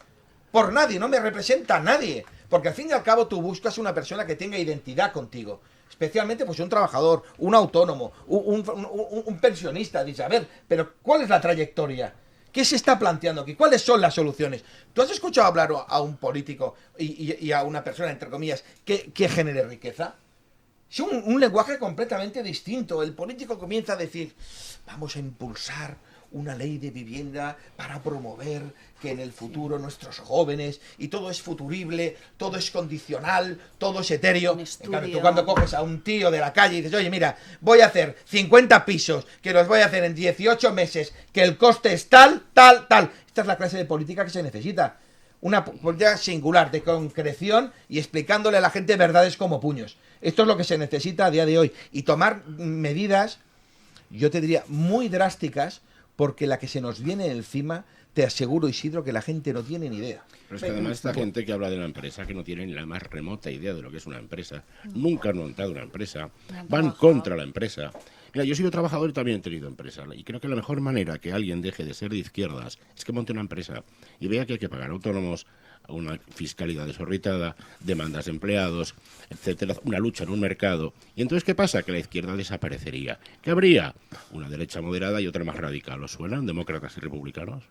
Por nadie, no me representa a nadie. Porque al fin y al cabo tú buscas una persona que tenga identidad contigo. Especialmente pues un trabajador, un autónomo, un pensionista. Dice, a ver, pero ¿cuál es la trayectoria? ¿Qué se está planteando aquí? ¿Cuáles son las soluciones? ¿Tú has escuchado hablar a un político y a una persona, entre comillas, que genere riqueza? Es un lenguaje completamente distinto. El político comienza a decir, vamos a impulsar una ley de vivienda para promover que en el futuro nuestros jóvenes, y todo es futurible, todo es condicional, todo es etéreo. Un En estudio. cambio, tú cuando coges a un tío de la calle y dices, oye, mira, voy a hacer 50 pisos, que los voy a hacer en 18 meses, que el coste es tal. Esta es la clase de política que se necesita. Una política singular, de concreción y explicándole a la gente verdades como puños. Esto es lo que se necesita a día de hoy. Y tomar medidas, yo te diría, muy drásticas, porque la que se nos viene encima, te aseguro, Isidro, que la gente no tiene ni idea. Pero es que además esta gente que habla de una empresa, que no tiene ni la más remota idea de lo que es una empresa, nunca han montado una empresa, van contra la empresa. Mira, yo he sido trabajador y también he tenido empresa, y creo que la mejor manera que alguien deje de ser de izquierdas es que monte una empresa y vea que hay que pagar autónomos, una fiscalidad desorbitada, demandas de empleados, etcétera, una lucha en un mercado. Y entonces, ¿qué pasa? Que la izquierda desaparecería. ¿Qué habría? Una derecha moderada y otra más radical. ¿Os suenan demócratas y republicanos?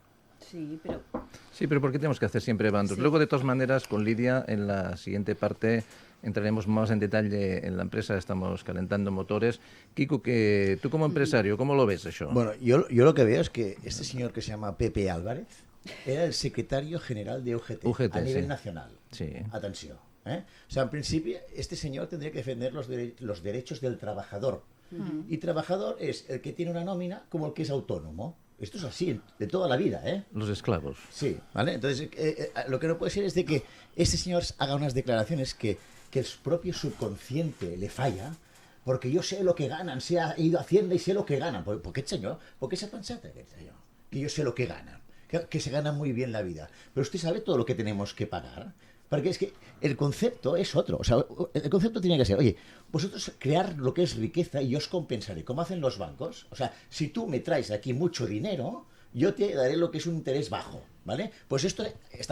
Sí, pero ¿por qué tenemos que hacer siempre bandos? Sí. Luego, de todas maneras, con Lidia, en la siguiente parte entraremos más en detalle en la empresa, estamos calentando motores. Kiko, que tú como empresario, ¿cómo lo ves eso? Bueno, yo lo que veo es que este señor que se llama Pepe Álvarez era el secretario general de UGT a nivel sí. nacional. Sí. Atención. O sea, en principio, este señor tendría que defender los derechos del trabajador. Y trabajador es el que tiene una nómina como el que es autónomo. Esto es así, de toda la vida, ¿eh? Los esclavos. Sí, ¿vale? Entonces, lo que no puede ser es de que este señor haga unas declaraciones que el propio subconsciente le falla, porque yo sé lo que ganan, he ido a Hacienda y sé lo que ganan. ¿Por qué, señor? ¿Por qué se pensate que yo sé lo que ganan? Que se gana muy bien la vida. Pero usted sabe todo lo que tenemos que pagar. Porque es que el concepto es otro. O sea, el concepto tiene que ser, oye, vosotros crear lo que es riqueza y yo os compensaré, como hacen los bancos. O sea, si tú me traes aquí mucho dinero, yo te daré lo que es un interés bajo, ¿vale? Pues esto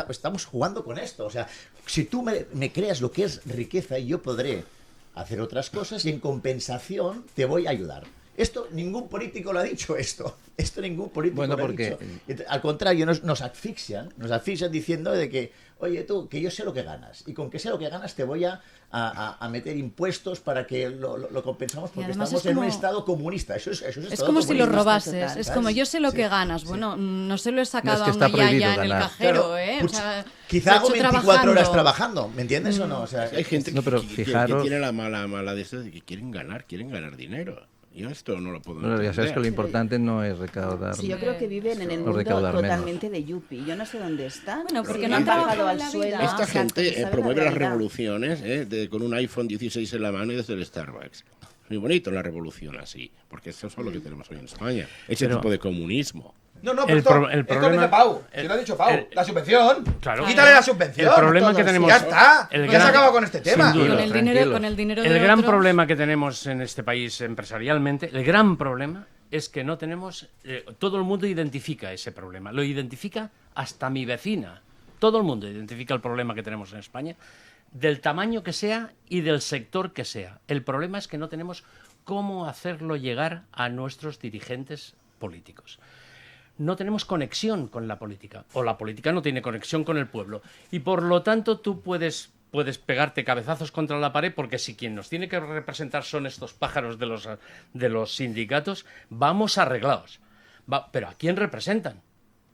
estamos jugando con esto. O sea, si tú me creas lo que es riqueza, yo podré hacer otras cosas y en compensación te voy a ayudar. Esto, ningún político lo ha dicho esto. Esto ningún político lo ha dicho. Al contrario, nos asfixian diciendo de que, oye tú, que yo sé lo que ganas. Y con que sé lo que ganas te voy a meter impuestos para que lo compensamos porque estamos en un estado comunista. Eso es Es como si lo robases. total, Es ¿sabes? como yo sé lo que ganas. sí. Bueno, no se lo he sacado No, es que a está una yaya prohibido en el ganar. cajero, Claro, ¿eh? pues, O sea, quizá lo he hago hecho 24 horas trabajando. trabajando, ¿me entiendes o no? O sea, Hay gente No, pero que fijaros- tiene la mala de esto de que quieren ganar dinero. Yo esto no lo puedo Bueno, ya sabes que lo entender. importante no es recaudar. Sí, yo creo que viven en el O mundo recaudar menos. totalmente de yuppie. Yo no sé dónde están. Bueno, porque Si no han bajado trabajado al en la suelo. vida. Esta Exacto, gente saben la promueve las realidad. revoluciones con un iPhone 16 en la mano y desde el Starbucks. Muy bonito la revolución así, porque eso es lo que tenemos hoy en España. Ese Pero- tipo de comunismo. No, no, El pero pro- el esto problema- dice Pau. Si lo ha dicho Pau. La subvención. Claro. Quítale la subvención. El problema Todos. que tenemos... Ya está. el Ya gran- se acaba con este tema. Sin duda. Con el dinero El de gran otros. problema que tenemos en este país empresarialmente, el gran problema es que no tenemos... todo el mundo identifica ese problema. Lo identifica hasta mi vecina. Todo el mundo identifica el problema que tenemos en España, del tamaño que sea y del sector que sea. El problema es que no tenemos cómo hacerlo llegar a nuestros dirigentes políticos. No tenemos conexión con la política, o la política no tiene conexión con el pueblo. Y por lo tanto tú puedes pegarte cabezazos contra la pared, porque si quien nos tiene que representar son estos pájaros de los sindicatos, vamos arreglados. Pero ¿a quién representan?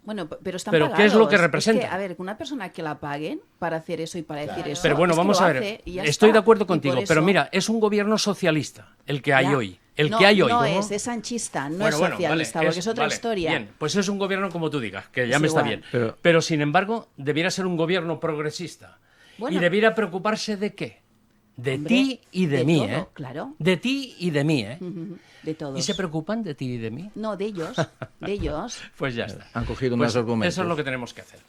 Bueno, pero están ¿Pero pagados. qué es lo que Es representa? a ver, una persona que la paguen para hacer eso y para decir eso. Pero bueno, es que vamos lo a ver. hace y ya Estoy está. de acuerdo Y contigo, por pero eso- mira, es un gobierno socialista el que hay Ya. hoy. El no, que hay hoy. No ¿Cómo? es sanchista, no Bueno, es bueno, socialista, vale, porque es otra vale, historia. Bien, pues es un gobierno como tú digas, que ya Es me está igual. bien. Pero sin embargo, debiera ser un gobierno progresista. Bueno. Y debiera preocuparse de qué. De Hombre, ti y de mí, todo, ¿eh? claro. De ti y de mí, ¿eh? Ujú, de todos. ¿Y se preocupan de ti y de mí? No, de ellos, de ellos. Pues ya está. Han cogido Pues unos argumentos. eso es lo que tenemos que hacer.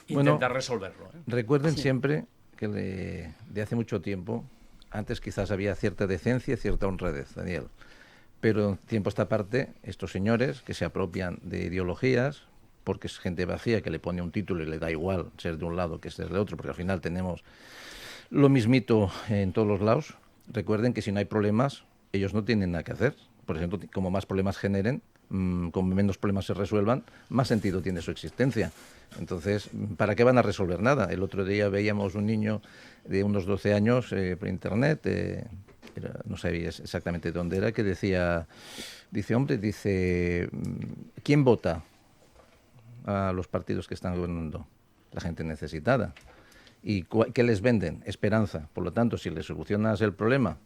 Bueno, Intentar resolverlo. ¿eh? Recuerden Sí. siempre que de hace mucho tiempo, antes quizás había cierta decencia y cierta honradez, Daniel. Pero tiempo a esta parte, estos señores que se apropian de ideologías, porque es gente vacía que le pone un título y le da igual ser de un lado que ser de otro, porque al final tenemos lo mismito en todos los lados. Recuerden que si no hay problemas, ellos no tienen nada que hacer. Por ejemplo, como más problemas generen, como menos problemas se resuelvan, más sentido tiene su existencia. Entonces, ¿para qué van a resolver nada? El otro día veíamos un niño de unos 12 años por internet, no sabía exactamente dónde era, que dice, ¿quién vota a los partidos que están gobernando? La gente necesitada. ¿Y qué les venden? Esperanza. Por lo tanto, si les solucionas el problema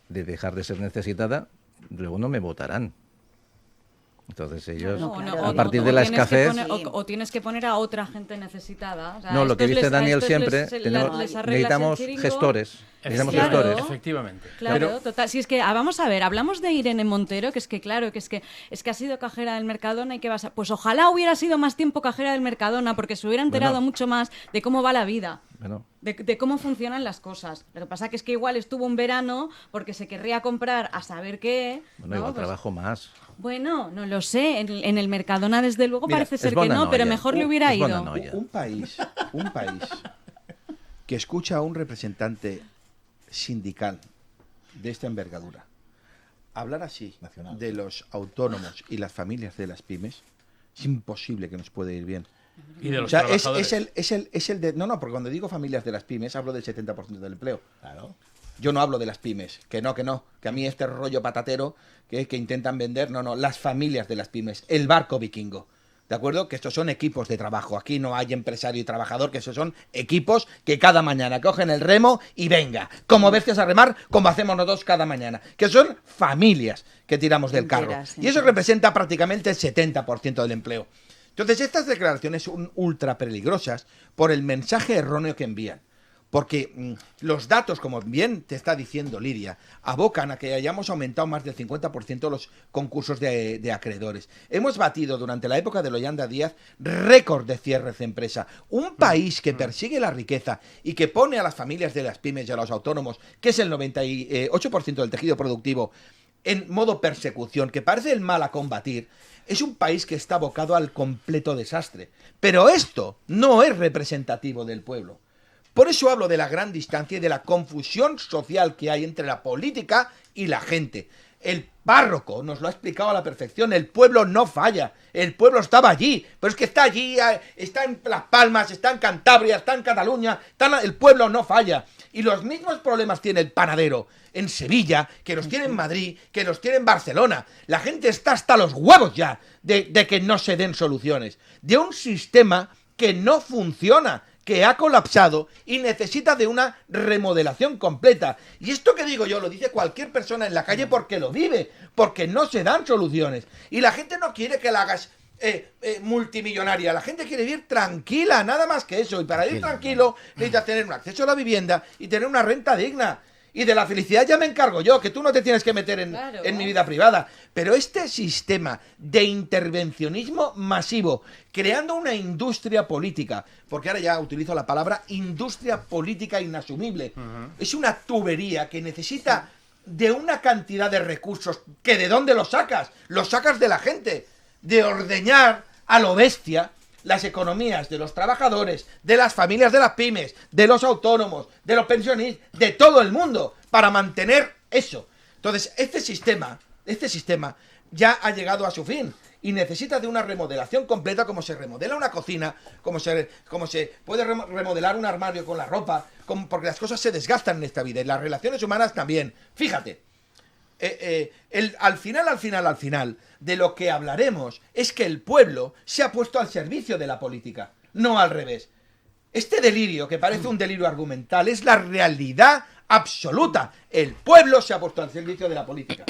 de dejar de ser necesitada, luego no me votarán. Entonces ellos, a partir de la escasez... O tienes que poner a otra gente necesitada. O sea, No, lo que estos dice les- a Daniel estos siempre, les tenemos- arreglas el necesitamos chiringo. gestores. Necesitamos Claro. gestores. Efectivamente. Claro, total. Si es que, vamos a ver, hablamos de Irene Montero, que es que claro, que es que ha sido cajera del Mercadona y que vas a... Pues ojalá hubiera sido más tiempo cajera del Mercadona, porque se hubiera enterado Bueno. mucho más de cómo va la vida. Bueno, De cómo funcionan las cosas. Lo que pasa que es que igual estuvo un verano porque se querría comprar a saber qué. bueno, ¿no? igual Pues, trabajo más. bueno, no lo sé. En el Mercadona, desde luego, Mira, parece es ser que bona no, pero noia. mejor le hubiera Es bona ido. noia. Un país que escucha a un representante sindical de esta envergadura hablar así Nacional. de los autónomos y las familias de las pymes, es imposible que nos puede ir bien. Y de los O sea, trabajadores. es el de... No, porque cuando digo familias de las pymes hablo del 70% del empleo. Claro. Yo no hablo de las pymes, que a mí este rollo patatero que intentan vender, no, las familias de las pymes, el barco vikingo, ¿de acuerdo? Que estos son equipos de trabajo, aquí no hay empresario y trabajador, que esos son equipos que cada mañana cogen el remo y venga, como bestias a remar, como hacemos nosotros cada mañana, que son familias que tiramos del carro. Enteras, Y eso enteras. representa prácticamente el 70% del empleo. Entonces, estas declaraciones son ultra peligrosas por el mensaje erróneo que envían. Porque los datos, como bien te está diciendo Lidia, abocan a que hayamos aumentado más del 50% los concursos de acreedores. Hemos batido durante la época de Loyanda Díaz récord de cierres de empresa. Un país que persigue la riqueza y que pone a las familias de las pymes y a los autónomos, que es el 98% del tejido productivo, en modo persecución, que parece el mal a combatir, es un país que está abocado al completo desastre. Pero esto no es representativo del pueblo. Por eso hablo de la gran distancia y de la confusión social que hay entre la política y la gente. El párroco nos lo ha explicado a la perfección, el pueblo no falla, el pueblo estaba allí, pero es que está allí, está en Las Palmas, está en Cantabria, está en Cataluña, el pueblo no falla. Y los mismos problemas tiene el panadero en Sevilla, que los tiene en Madrid, que los tiene en Barcelona. La gente está hasta los huevos ya de que no se den soluciones, de un sistema que no funciona, que ha colapsado y necesita de una remodelación completa. Y esto que digo yo lo dice cualquier persona en la calle porque lo vive, porque no se dan soluciones. Y la gente no quiere que la hagas multimillonaria, la gente quiere vivir tranquila, nada más que eso. Y para vivir tranquilo necesitas tener un acceso a la vivienda y tener una renta digna. y de la felicidad ya me encargo yo, que tú no te tienes que meter Claro. en mi vida privada. Pero este sistema de intervencionismo masivo, creando una industria política, porque ahora ya utilizo la palabra industria política inasumible, es una tubería que necesita de una cantidad de recursos que ¿de dónde los sacas? Los sacas de la gente, de ordeñar a lo bestia las economías de los trabajadores, de las familias de las pymes, de los autónomos, de los pensionistas, de todo el mundo, para mantener eso. Entonces, este sistema ya ha llegado a su fin y necesita de una remodelación completa, como se remodela una cocina, como se puede remodelar un armario con la ropa, porque las cosas se desgastan en esta vida y las relaciones humanas también. Fíjate, al final de lo que hablaremos es que el pueblo se ha puesto al servicio de la política, no al revés. Este delirio, que parece un delirio argumental, es la realidad absoluta. El pueblo se ha puesto al servicio de la política.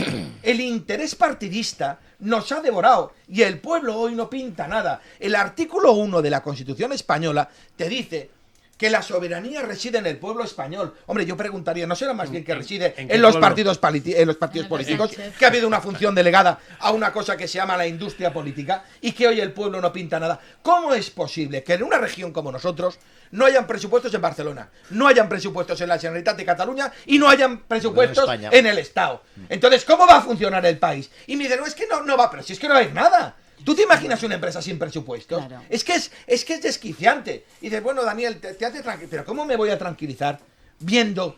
El interés partidista nos ha devorado y el pueblo hoy no pinta nada. El artículo 1 de la Constitución española te dice que la soberanía reside en el pueblo español. Hombre, yo preguntaría, ¿no será más bien que reside en los partidos políticos? Que ha habido una función delegada a una cosa que se llama la industria política y que hoy el pueblo no pinta nada. ¿Cómo es posible que en una región como nosotros no hayan presupuestos en Barcelona, no hayan presupuestos en la Generalitat de Cataluña y no hayan presupuestos en el Estado? Entonces, ¿cómo va a funcionar el país? Y me dicen, no, es que no va, pero si es que no hay nada. ¿Tú te imaginas una empresa sin presupuestos? Claro. Es que es desquiciante. Y dices, bueno, Daniel, te hace tranquilo. Pero ¿cómo me voy a tranquilizar viendo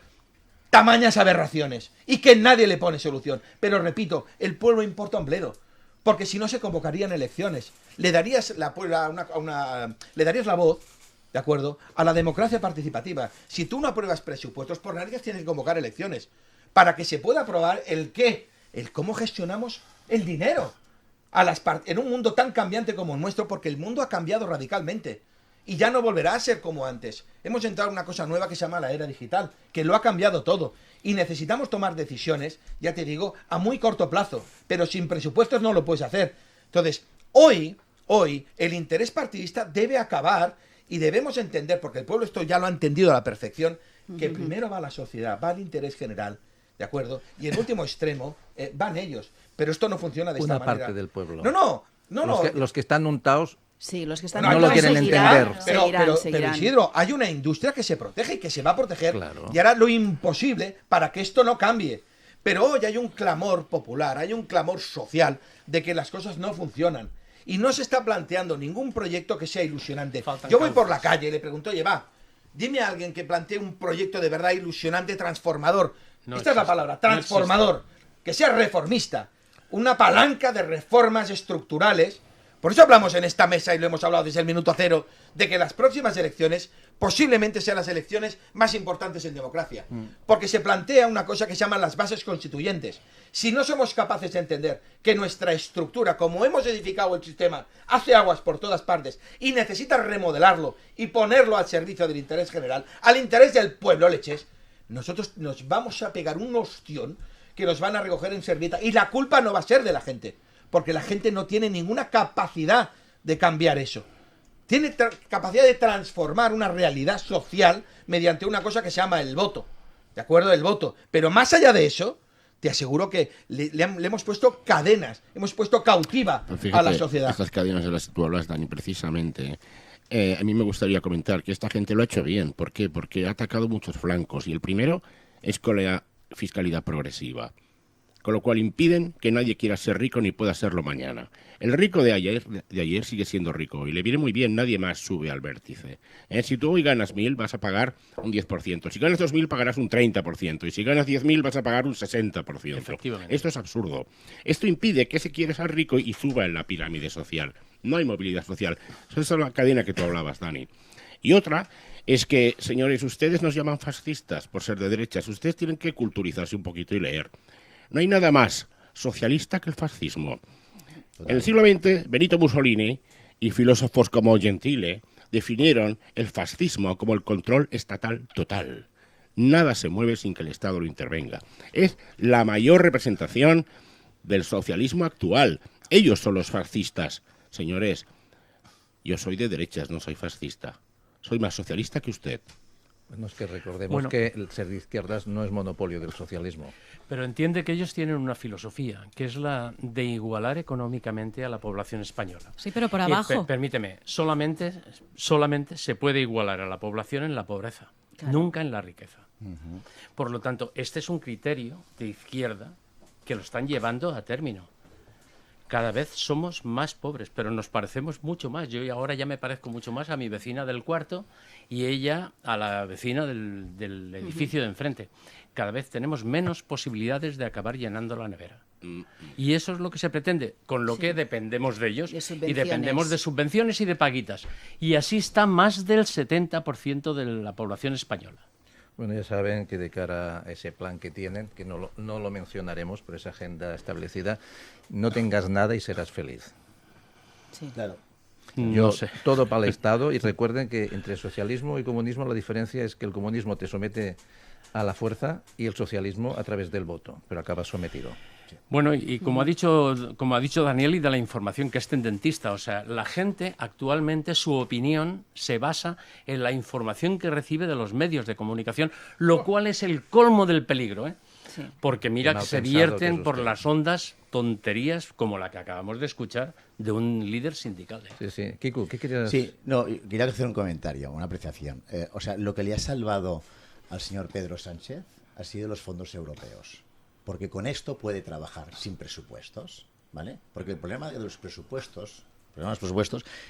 tamañas aberraciones y que nadie le pone solución? Pero repito, el pueblo importa un bledo. Porque si no se convocarían elecciones. Le darías la voz, ¿de acuerdo?, a la democracia participativa. Si tú no apruebas presupuestos, por narices tienes que convocar elecciones. Para que se pueda aprobar el cómo gestionamos el dinero. En un mundo tan cambiante como el nuestro, porque el mundo ha cambiado radicalmente y ya no volverá a ser como antes. Hemos entrado en una cosa nueva que se llama la era digital, que lo ha cambiado todo y necesitamos tomar decisiones, ya te digo, a muy corto plazo, pero sin presupuestos no lo puedes hacer. Entonces, hoy el interés partidista debe acabar y debemos entender, porque el pueblo esto ya lo ha entendido a la perfección, que primero va la sociedad, va el interés general, ¿de acuerdo? Y en último extremo van ellos. Pero esto no funciona de esta manera. Una parte del pueblo. No. Los que están untados Sí, los que están no lo quieren entender. Pero Isidro, hay una industria que se protege y que se va a proteger. Claro. Y hará lo imposible para que esto no cambie. Pero hoy hay un clamor popular, hay un clamor social de que las cosas no funcionan. Y no se está planteando ningún proyecto que sea ilusionante. Yo voy por la calle y le pregunto, oye, dime a alguien que plantee un proyecto de verdad ilusionante, transformador. Esta es la palabra, transformador. Que sea reformista. Una palanca de reformas estructurales. Por eso hablamos en esta mesa, y lo hemos hablado desde el minuto cero, de que las próximas elecciones posiblemente sean las elecciones más importantes en democracia. Porque se plantea una cosa que se llaman las bases constituyentes. Si no somos capaces de entender que nuestra estructura, como hemos edificado el sistema, hace aguas por todas partes y necesita remodelarlo y ponerlo al servicio del interés general, al interés del pueblo, leches, nosotros nos vamos a pegar un ostión que nos van a recoger en servieta. Y la culpa no va a ser de la gente, porque la gente no tiene ninguna capacidad de cambiar eso. Tiene capacidad de transformar una realidad social mediante una cosa que se llama el voto. ¿De acuerdo? El voto. Pero más allá de eso, te aseguro que le hemos puesto cadenas, hemos puesto cautiva a la sociedad. Estas cadenas de las que tú hablas, Dani, precisamente, a mí me gustaría comentar que esta gente lo ha hecho bien. ¿Por qué? Porque ha atacado muchos flancos. Y el primero es con la fiscalidad progresiva, con lo cual impiden que nadie quiera ser rico ni pueda serlo mañana. El rico de ayer sigue siendo rico y le viene muy bien, nadie más sube al vértice. Si tú hoy ganas 1.000 vas a pagar un 10%, si ganas 2.000 pagarás un 30% y si ganas 10.000 vas a pagar un 60%. Efectivamente. Esto es absurdo. Esto impide que se quiera ser rico y suba en la pirámide social. No hay movilidad social. Esa es la cadena que tú hablabas, Dani. Y otra es que, señores, ustedes nos llaman fascistas por ser de derechas. Ustedes tienen que culturizarse un poquito y leer. No hay nada más socialista que el fascismo. En el siglo XX, Benito Mussolini y filósofos como Gentile definieron el fascismo como el control estatal total. Nada se mueve sin que el Estado lo intervenga. Es la mayor representación del socialismo actual. Ellos son los fascistas. Señores, yo soy de derechas, no soy fascista. Soy más socialista que usted. Bueno, es que recordemos que el ser de izquierdas no es monopolio del socialismo. Pero entiende que ellos tienen una filosofía, que es la de igualar económicamente a la población española. Sí, pero por abajo. Permíteme, solamente se puede igualar a la población en la pobreza, nunca en la riqueza. Por lo tanto, este es un criterio de izquierda que lo están llevando a término. Cada vez somos más pobres, pero nos parecemos mucho más. Yo ahora ya me parezco mucho más a mi vecina del cuarto y ella a la vecina del edificio de enfrente. Cada vez tenemos menos posibilidades de acabar llenando la nevera. Y eso es lo que se pretende, con lo que dependemos de ellos y dependemos de subvenciones y de paguitas. Y así está más del 70% de la población española. Bueno, ya saben que de cara a ese plan que tienen, que no lo mencionaremos, por esa agenda establecida, no tengas nada y serás feliz. Sí. Claro. Yo sé. Todo para el Estado, y recuerden que entre socialismo y comunismo la diferencia es que el comunismo te somete a la fuerza y el socialismo a través del voto, pero acabas sometido. Bueno, y como ha dicho Daniel, y de la información, que es tendentista, o sea, la gente actualmente, su opinión se basa en la información que recibe de los medios de comunicación, lo cual es el colmo del peligro, ¿eh? Sí. Porque mira que se vierten por las ondas tonterías como la que acabamos de escuchar de un líder sindical. Sí, sí. Kiku, ¿qué querías? Sí, no, quería hacer un comentario, una apreciación. O sea, lo que le ha salvado al señor Pedro Sánchez ha sido los fondos europeos. Porque con esto puede trabajar sin presupuestos, ¿vale? Porque el problema de los presupuestos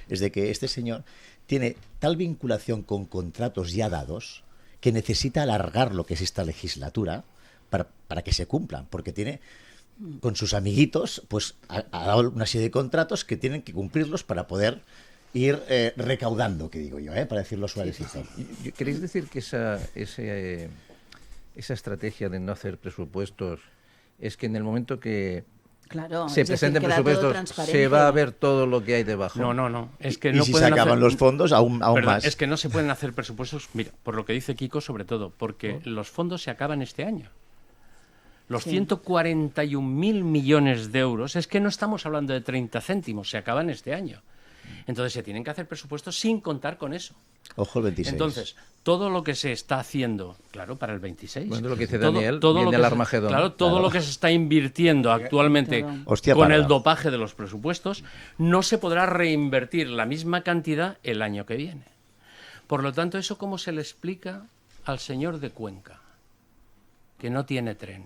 es de que este señor tiene tal vinculación con contratos ya dados que necesita alargar lo que es esta legislatura para que se cumplan, porque tiene con sus amiguitos, pues ha dado una serie de contratos que tienen que cumplirlos para poder ir recaudando, que digo yo, para decirlo suavecito. Sí. ¿Queréis decir que esa estrategia de no hacer presupuestos es que en el momento que se presenten presupuestos se va a ver todo lo que hay debajo? No. Es que y no si pueden se acaban los fondos, aún más. Es que no se pueden hacer presupuestos, mira, por lo que dice Kiko, sobre todo, porque los fondos se acaban este año. Los 141.000 millones de euros, es que no estamos hablando de 30 céntimos, se acaban este año. Entonces se tienen que hacer presupuestos sin contar con eso. Ojo el 26. Entonces, todo lo que se está haciendo, claro, para el 26. Bueno, lo que dice Daniel, viene el Armagedón. Claro, todo lo que se está invirtiendo actualmente con el dopaje de los presupuestos, no se podrá reinvertir la misma cantidad el año que viene. Por lo tanto, ¿eso cómo se le explica al señor de Cuenca, que no tiene tren?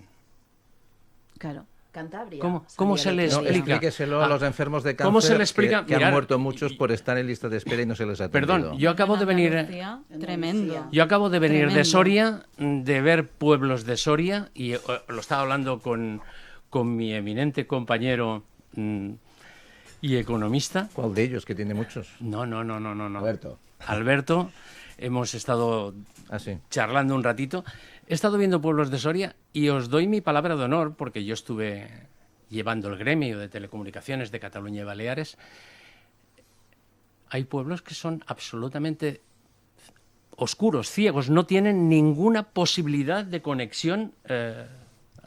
Claro. Cantabria. ¿Cómo se le explica? Explíqueselo a los enfermos de cáncer. ¿Cómo se le explica? Que han muerto muchos por estar en lista de espera y no se les ha atendido. Perdón, yo acabo de venir. Tremendo. Yo acabo de venir de Soria, de ver pueblos de Soria, y lo estaba hablando con mi eminente compañero y economista. ¿Cuál de ellos? Que tiene muchos. No. Alberto, hemos estado charlando un ratito. He estado viendo pueblos de Soria y os doy mi palabra de honor, porque yo estuve llevando el gremio de telecomunicaciones de Cataluña y Baleares. Hay pueblos que son absolutamente oscuros, ciegos, no tienen ninguna posibilidad de conexión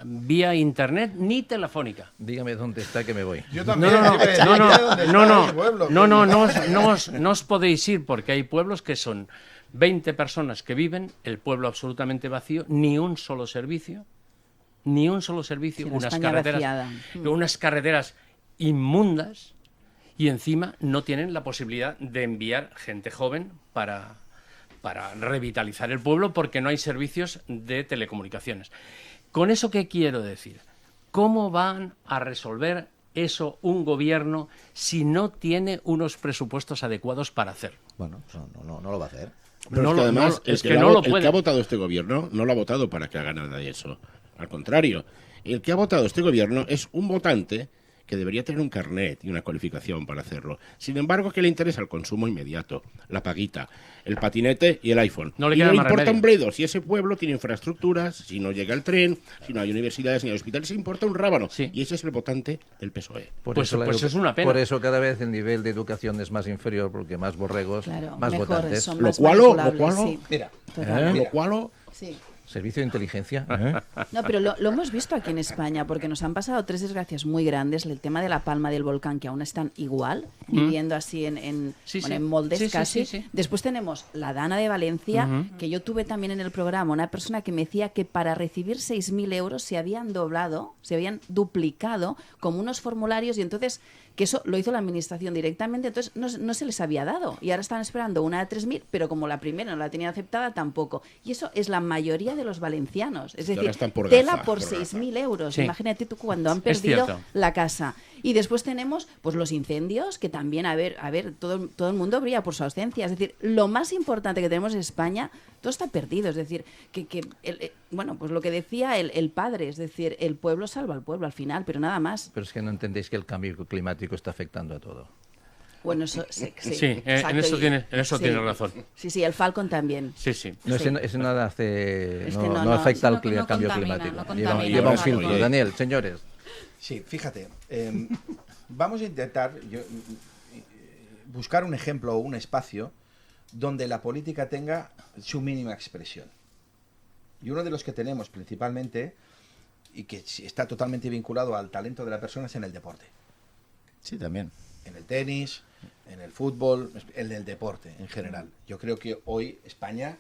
vía internet ni telefónica. Dígame dónde está, que me voy. Yo también. No os podéis ir, porque hay pueblos que son 20 personas que viven, el pueblo absolutamente vacío, ni un solo servicio, unas carreteras inmundas, y encima no tienen la posibilidad de enviar gente joven para revitalizar el pueblo, porque no hay servicios de telecomunicaciones. ¿Con eso qué quiero decir? ¿Cómo van a resolver eso un gobierno si no tiene unos presupuestos adecuados para hacerlo? Bueno, no lo va a hacer. Pero además, el que ha votado este gobierno no lo ha votado para que haga nada de eso. Al contrario, el que ha votado este gobierno es un votante que debería tener un carnet y una cualificación para hacerlo. Sin embargo, ¿qué le interesa? El consumo inmediato, la paguita, el patinete y el iPhone. No le y queda no más importa remedio. un bledo si ese pueblo tiene infraestructuras, si no llega el tren, si no hay universidades ni hay hospitales, importa un rábano. Sí. Y ese es el votante del PSOE. Pues es una pena. Por eso cada vez el nivel de educación es más inferior, porque más borregos, más votantes. son Lo más cual, manipulables, sí. Mira, lo cual Sí. Servicio de inteligencia. No, pero lo hemos visto aquí en España, porque nos han pasado 3 desgracias muy grandes. El tema de la palma del volcán, que aún están igual, viviendo así en moldes casi. Sí. Después tenemos la Dana de Valencia, que yo tuve también en el programa, una persona que me decía que para recibir 6.000 euros se habían duplicado como unos formularios, y entonces que eso lo hizo la administración directamente, entonces no se les había dado, y ahora están esperando una de 3.000, pero como la primera no la tenían aceptada, tampoco. Y eso es la mayoría de los valencianos, es decir, tela por 6.000 euros. Sí. Imagínate tú cuando han perdido la casa. Y después tenemos pues los incendios, que también, a ver, todo el mundo brilla por su ausencia. Es decir, lo más importante que tenemos en España, todo está perdido. Es decir, pues lo que decía el padre, es decir, el pueblo salva al pueblo al final, pero nada más. Pero es que no entendéis que el cambio climático está afectando a todo. Bueno, eso sí. En eso tienes razón. Sí, el Falcon también. Sí. No, ese nada hace, Este no afecta al no cambio contamina, climático. no contamina. Lleva un filtro. Daniel, señores. Sí, fíjate, vamos a intentar buscar un ejemplo o un espacio donde la política tenga su mínima expresión. Y uno de los que tenemos principalmente, y que está totalmente vinculado al talento de la persona, es en el deporte. Sí, también. En el tenis, en el fútbol, en el deporte en general. Yo creo que hoy España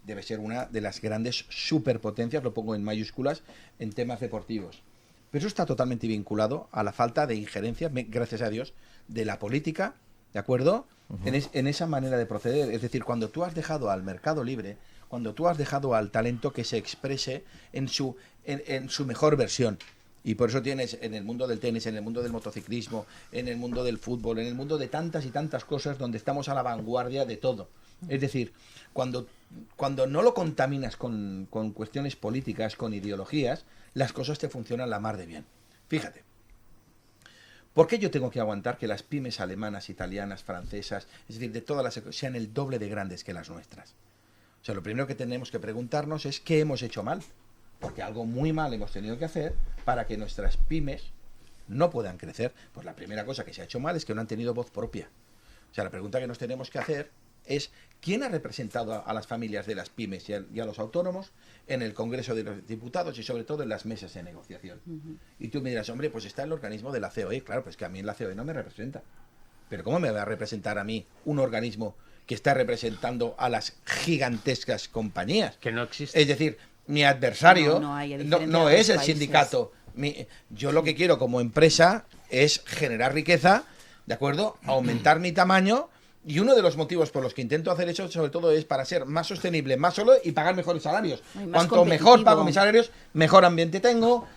debe ser una de las grandes superpotencias, lo pongo en mayúsculas, en temas deportivos. Pero eso está totalmente vinculado a la falta de injerencia, gracias a Dios, de la política, ¿de acuerdo? En esa manera de proceder. Es decir, cuando tú has dejado al mercado libre, cuando tú has dejado al talento que se exprese en su mejor versión. Y por eso tienes en el mundo del tenis, en el mundo del motociclismo, en el mundo del fútbol, en el mundo de tantas y tantas cosas donde estamos a la vanguardia de todo. Es decir, cuando no lo contaminas con cuestiones políticas, con ideologías, las cosas te funcionan la mar de bien. Fíjate, ¿por qué yo tengo que aguantar que las pymes alemanas, italianas, francesas, es decir, de todas las sean el doble de grandes que las nuestras? O sea, lo primero que tenemos que preguntarnos es ¿qué hemos hecho mal? Porque algo muy mal hemos tenido que hacer para que nuestras pymes no puedan crecer. Pues la primera cosa que se ha hecho mal es que no han tenido voz propia. O sea, la pregunta que nos tenemos que hacer es ¿quién ha representado a las familias de las pymes y a los autónomos en el Congreso de los Diputados y sobre todo en las mesas de negociación? Y tú me dirás, hombre, pues está el organismo de la COE. Claro, pues que a mí la COE no me representa. Pero ¿cómo me va a representar a mí un organismo que está representando a las gigantescas compañías? Que no existe. Es decir, mi adversario no es el países. sindicato. Yo lo que quiero como empresa es generar riqueza, ¿de acuerdo? Aumentar mi tamaño. Y uno de los motivos por los que intento hacer eso, sobre todo, es para ser más sostenible, más solo y pagar mejores salarios. Cuanto mejor pago mis salarios, mejor ambiente tengo,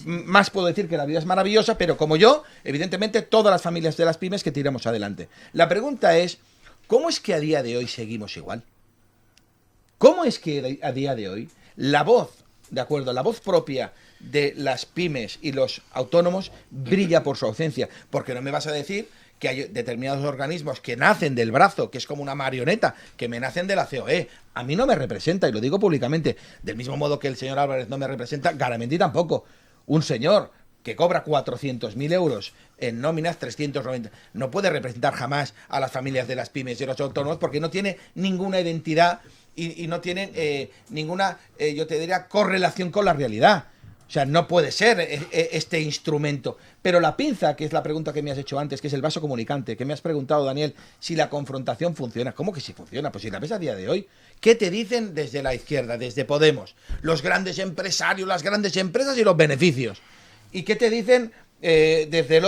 más puedo decir que la vida es maravillosa, pero como yo, evidentemente, todas las familias de las pymes que tiramos adelante. La pregunta es, ¿cómo es que a día de hoy seguimos igual? ¿Cómo es que a día de hoy la voz, de acuerdo, la voz propia de las pymes y los autónomos brilla por su ausencia? Porque no me vas a decir que hay determinados organismos que nacen del brazo, que es como una marioneta, que me nacen de la COE. A mí no me representa, y lo digo públicamente, del mismo modo que el señor Álvarez no me representa, Garamendi tampoco. Un señor que cobra 400.000 euros en nóminas, 390, no puede representar jamás a las familias de las pymes y los autónomos porque no tiene ninguna identidad y no tiene ninguna, yo te diría, correlación con la realidad. O sea, no puede ser este instrumento. Pero la pinza, que es la pregunta que me has hecho antes, que es el vaso comunicante, que me has preguntado, Daniel, si la confrontación funciona. ¿Cómo que sí funciona? Pues si la ves a día de hoy, ¿qué te dicen desde la izquierda, desde Podemos? Los grandes empresarios, las grandes empresas y los beneficios. ¿Y qué te dicen desde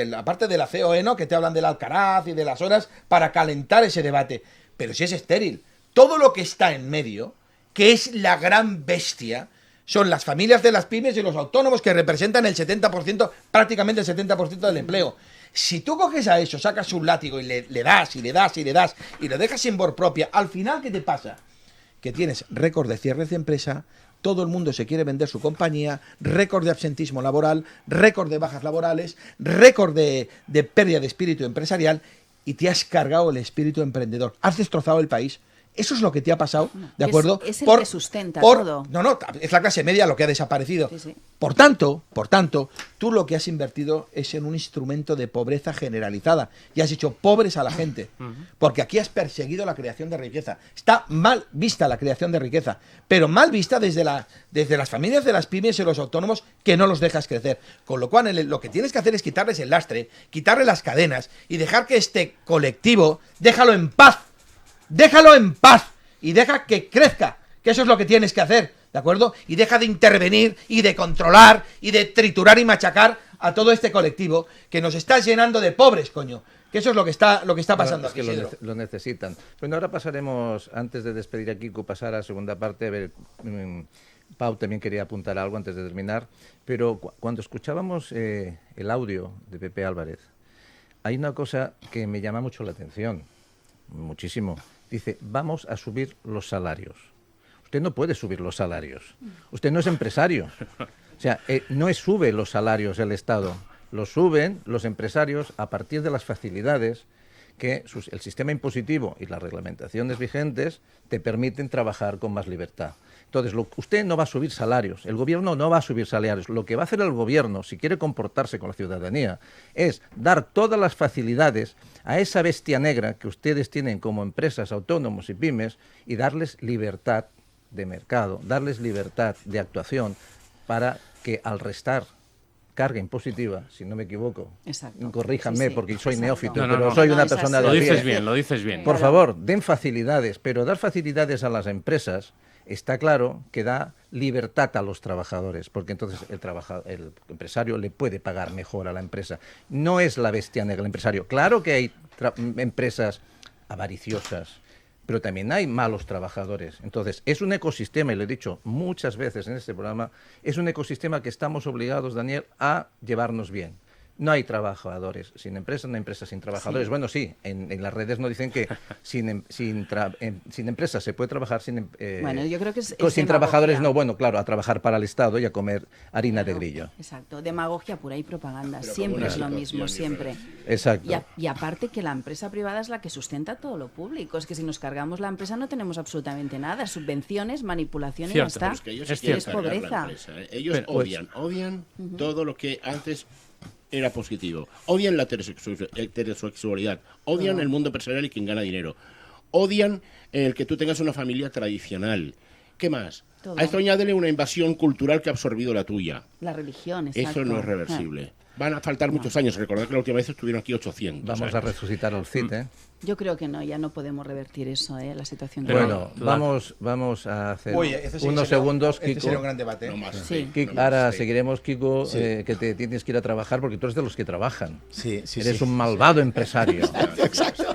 la parte de la COE, ¿no? Que te hablan del Alcaraz y de las horas para calentar ese debate? Pero si es estéril. Todo lo que está en medio, que es la gran bestia, son las familias de las pymes y los autónomos que representan el 70%, prácticamente el 70% del empleo. Si tú coges a eso, sacas un látigo y le das y le das y le das y lo dejas sin voz propia, al final, ¿qué te pasa? Que tienes récord de cierres de empresa, todo el mundo se quiere vender su compañía, récord de absentismo laboral, récord de bajas laborales, récord de pérdida de espíritu empresarial y te has cargado el espíritu emprendedor. Has destrozado el país. Eso es lo que te ha pasado, ¿de acuerdo? Es el que sustenta todo. No, es la clase media lo que ha desaparecido. Sí, sí. Por tanto, tú lo que has invertido es en un instrumento de pobreza generalizada y has hecho pobres a la gente, porque aquí has perseguido la creación de riqueza. Está mal vista la creación de riqueza, pero mal vista desde las familias de las pymes y los autónomos que no los dejas crecer. Con lo cual, lo que tienes que hacer es quitarles el lastre, quitarle las cadenas y dejar que este colectivo, déjalo en paz y deja que crezca, que eso es lo que tienes que hacer, ¿de acuerdo? Y deja de intervenir y de controlar y de triturar y machacar a todo este colectivo que nos está llenando de pobres, coño. Que eso es lo que está pasando es que aquí. lo necesitan. Bueno, ahora pasaremos, antes de despedir a Kiko, pasar a la segunda parte. A ver, Pau también quería apuntar algo antes de terminar, pero cuando escuchábamos el audio de Pepe Álvarez, hay una cosa que me llama mucho la atención, muchísimo. Dice, vamos a subir los salarios. Usted no puede subir los salarios. Usted no es empresario. O sea, no sube los salarios el Estado. Los suben los empresarios a partir de las facilidades que el sistema impositivo y las reglamentaciones vigentes te permiten trabajar con más libertad. Entonces, usted no va a subir salarios, el gobierno no va a subir salarios. Lo que va a hacer el gobierno, si quiere comportarse con la ciudadanía, es dar todas las facilidades a esa bestia negra que ustedes tienen como empresas, autónomos y pymes, y darles libertad de mercado, darles libertad de actuación para que al restar carga impositiva, si no me equivoco, corríjanme porque soy neófito, pero soy una persona de lo dices bien, lo dices bien. Por favor, den facilidades, pero dar facilidades a las empresas está claro que da libertad a los trabajadores, porque entonces el empresario le puede pagar mejor a la empresa. No es la bestia negra el empresario. Claro que hay empresas avariciosas, pero también hay malos trabajadores. Entonces, es un ecosistema, y lo he dicho muchas veces en este programa, es un ecosistema que estamos obligados, Daniel, a llevarnos bien. No hay trabajadores sin empresas, no hay empresas sin trabajadores. Sí. Bueno, sí, en las redes nos dicen que sin empresas se puede trabajar bueno, yo creo que sin trabajadores no, bueno, claro, a trabajar para el Estado y a comer harina de grillo. Exacto, demagogia pura y propaganda, pero siempre es lo mismo, siempre. Exacto. Y aparte que la empresa privada es la que sustenta todo lo público, es que si nos cargamos la empresa no tenemos absolutamente nada, subvenciones, manipulación y ya está. Es que ellos es pobreza. Ellos odian todo lo que antes era positivo. Odian la heterosexualidad, odian el mundo empresarial y quien gana dinero, odian el que tú tengas una familia tradicional. ¿Qué más? Todo. A esto añádele una invasión cultural que ha absorbido la tuya. La religión, exacto. Eso no es reversible. Van a faltar muchos años. Recordad que la última vez estuvieron aquí 800 Vamos años. A resucitar al CID, ¿eh? Yo creo que no, ya no podemos revertir eso, la situación que bueno, vamos a hacer unos segundos, Kiko. Sería un gran debate. No más, sí. Kiko, ahora seguiremos, Kiko, que te tienes que ir a trabajar porque tú eres de los que trabajan. Sí, eres un malvado empresario. Exacto.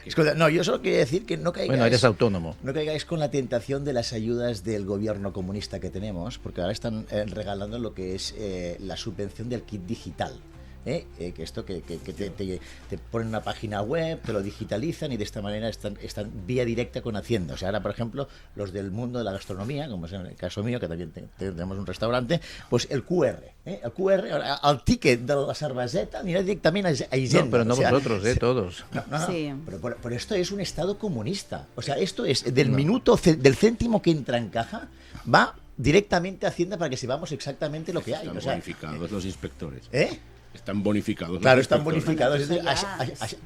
Escolta, no, yo solo quería decir que no caigáis... Bueno, eres autónomo. No caigáis con la tentación de las ayudas del gobierno comunista que tenemos, porque ahora están regalando lo que es la subvención del kit digital. Que esto que te ponen una página web, te lo digitalizan y de esta manera están vía directa con Hacienda. O sea, ahora, por ejemplo, los del mundo de la gastronomía, como es en el caso mío, que también tenemos un restaurante, pues el QR, el QR, el ticket de la cerveseta anirà directament a Hisenda. No, pero no vosotros, todos. No. Sí. Pero esto es un Estado comunista. O sea, esto es del minuto, del céntimo que entra en caja, va directamente a Hacienda para que sepamos exactamente lo que hay. Están bonificados los inspectores. Están bonificados. Claro, están bonificados.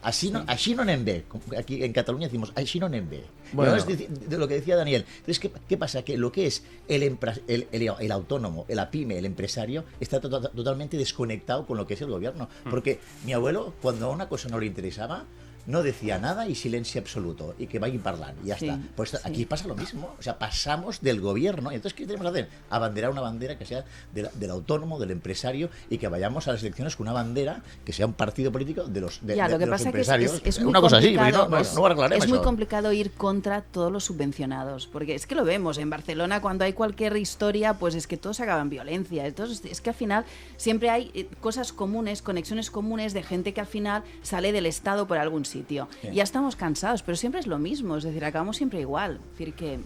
Así no anem bé. Aquí en Cataluña decimos, así no anem bé. Bueno. De lo que decía Daniel. Entonces, ¿qué pasa? Que lo que es el autónomo, la pyme, el empresario, está totalmente desconectado con lo que es el gobierno. Porque mi abuelo, cuando a una cosa no le interesaba, no decía nada y silencio absoluto, y que vayan parlant, y ya está. Pues aquí pasa lo mismo, o sea, pasamos del gobierno, y entonces ¿qué tenemos que hacer? Abanderar una bandera que sea del autónomo, del empresario, y que vayamos a las elecciones con una bandera que sea un partido político de los empresarios. Es una cosa así, no arreglaremos. Es muy complicado ir contra todos los subvencionados, porque es que lo vemos en Barcelona, cuando hay cualquier historia, pues es que todos acaban violencia. Entonces, es que al final siempre hay cosas comunes, conexiones comunes de gente que al final sale del Estado por algún sitio. Sí. Ya estamos cansados, pero siempre es lo mismo, es decir, acabamos siempre igual. Es decir, que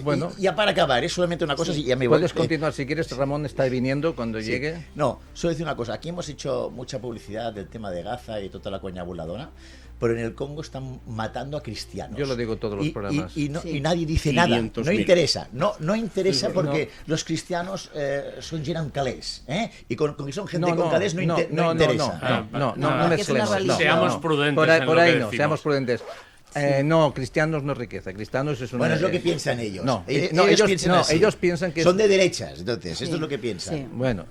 Bueno, y ya para acabar, es solamente una cosa, y ya me voy. puedes continuar si quieres. Ramón está viniendo cuando llegue. No, solo decir una cosa. Aquí hemos hecho mucha publicidad del tema de Gaza y toda la coña buladona, pero en el Congo están matando a cristianos. Yo lo digo todos los programas. Y nadie dice nada. No interesa. No interesa porque los cristianos son Geran Calés, ¿eh? Y con que son gente con Calés no interesa. No mezclemos. Seamos prudentes. Por ahí no, seamos prudentes. No, cristianos no es riqueza. Cristianos es una... Bueno, es lo que piensan ellos. Ellos piensan que son de derechas. Entonces, esto es lo que piensan. Sí. Bueno,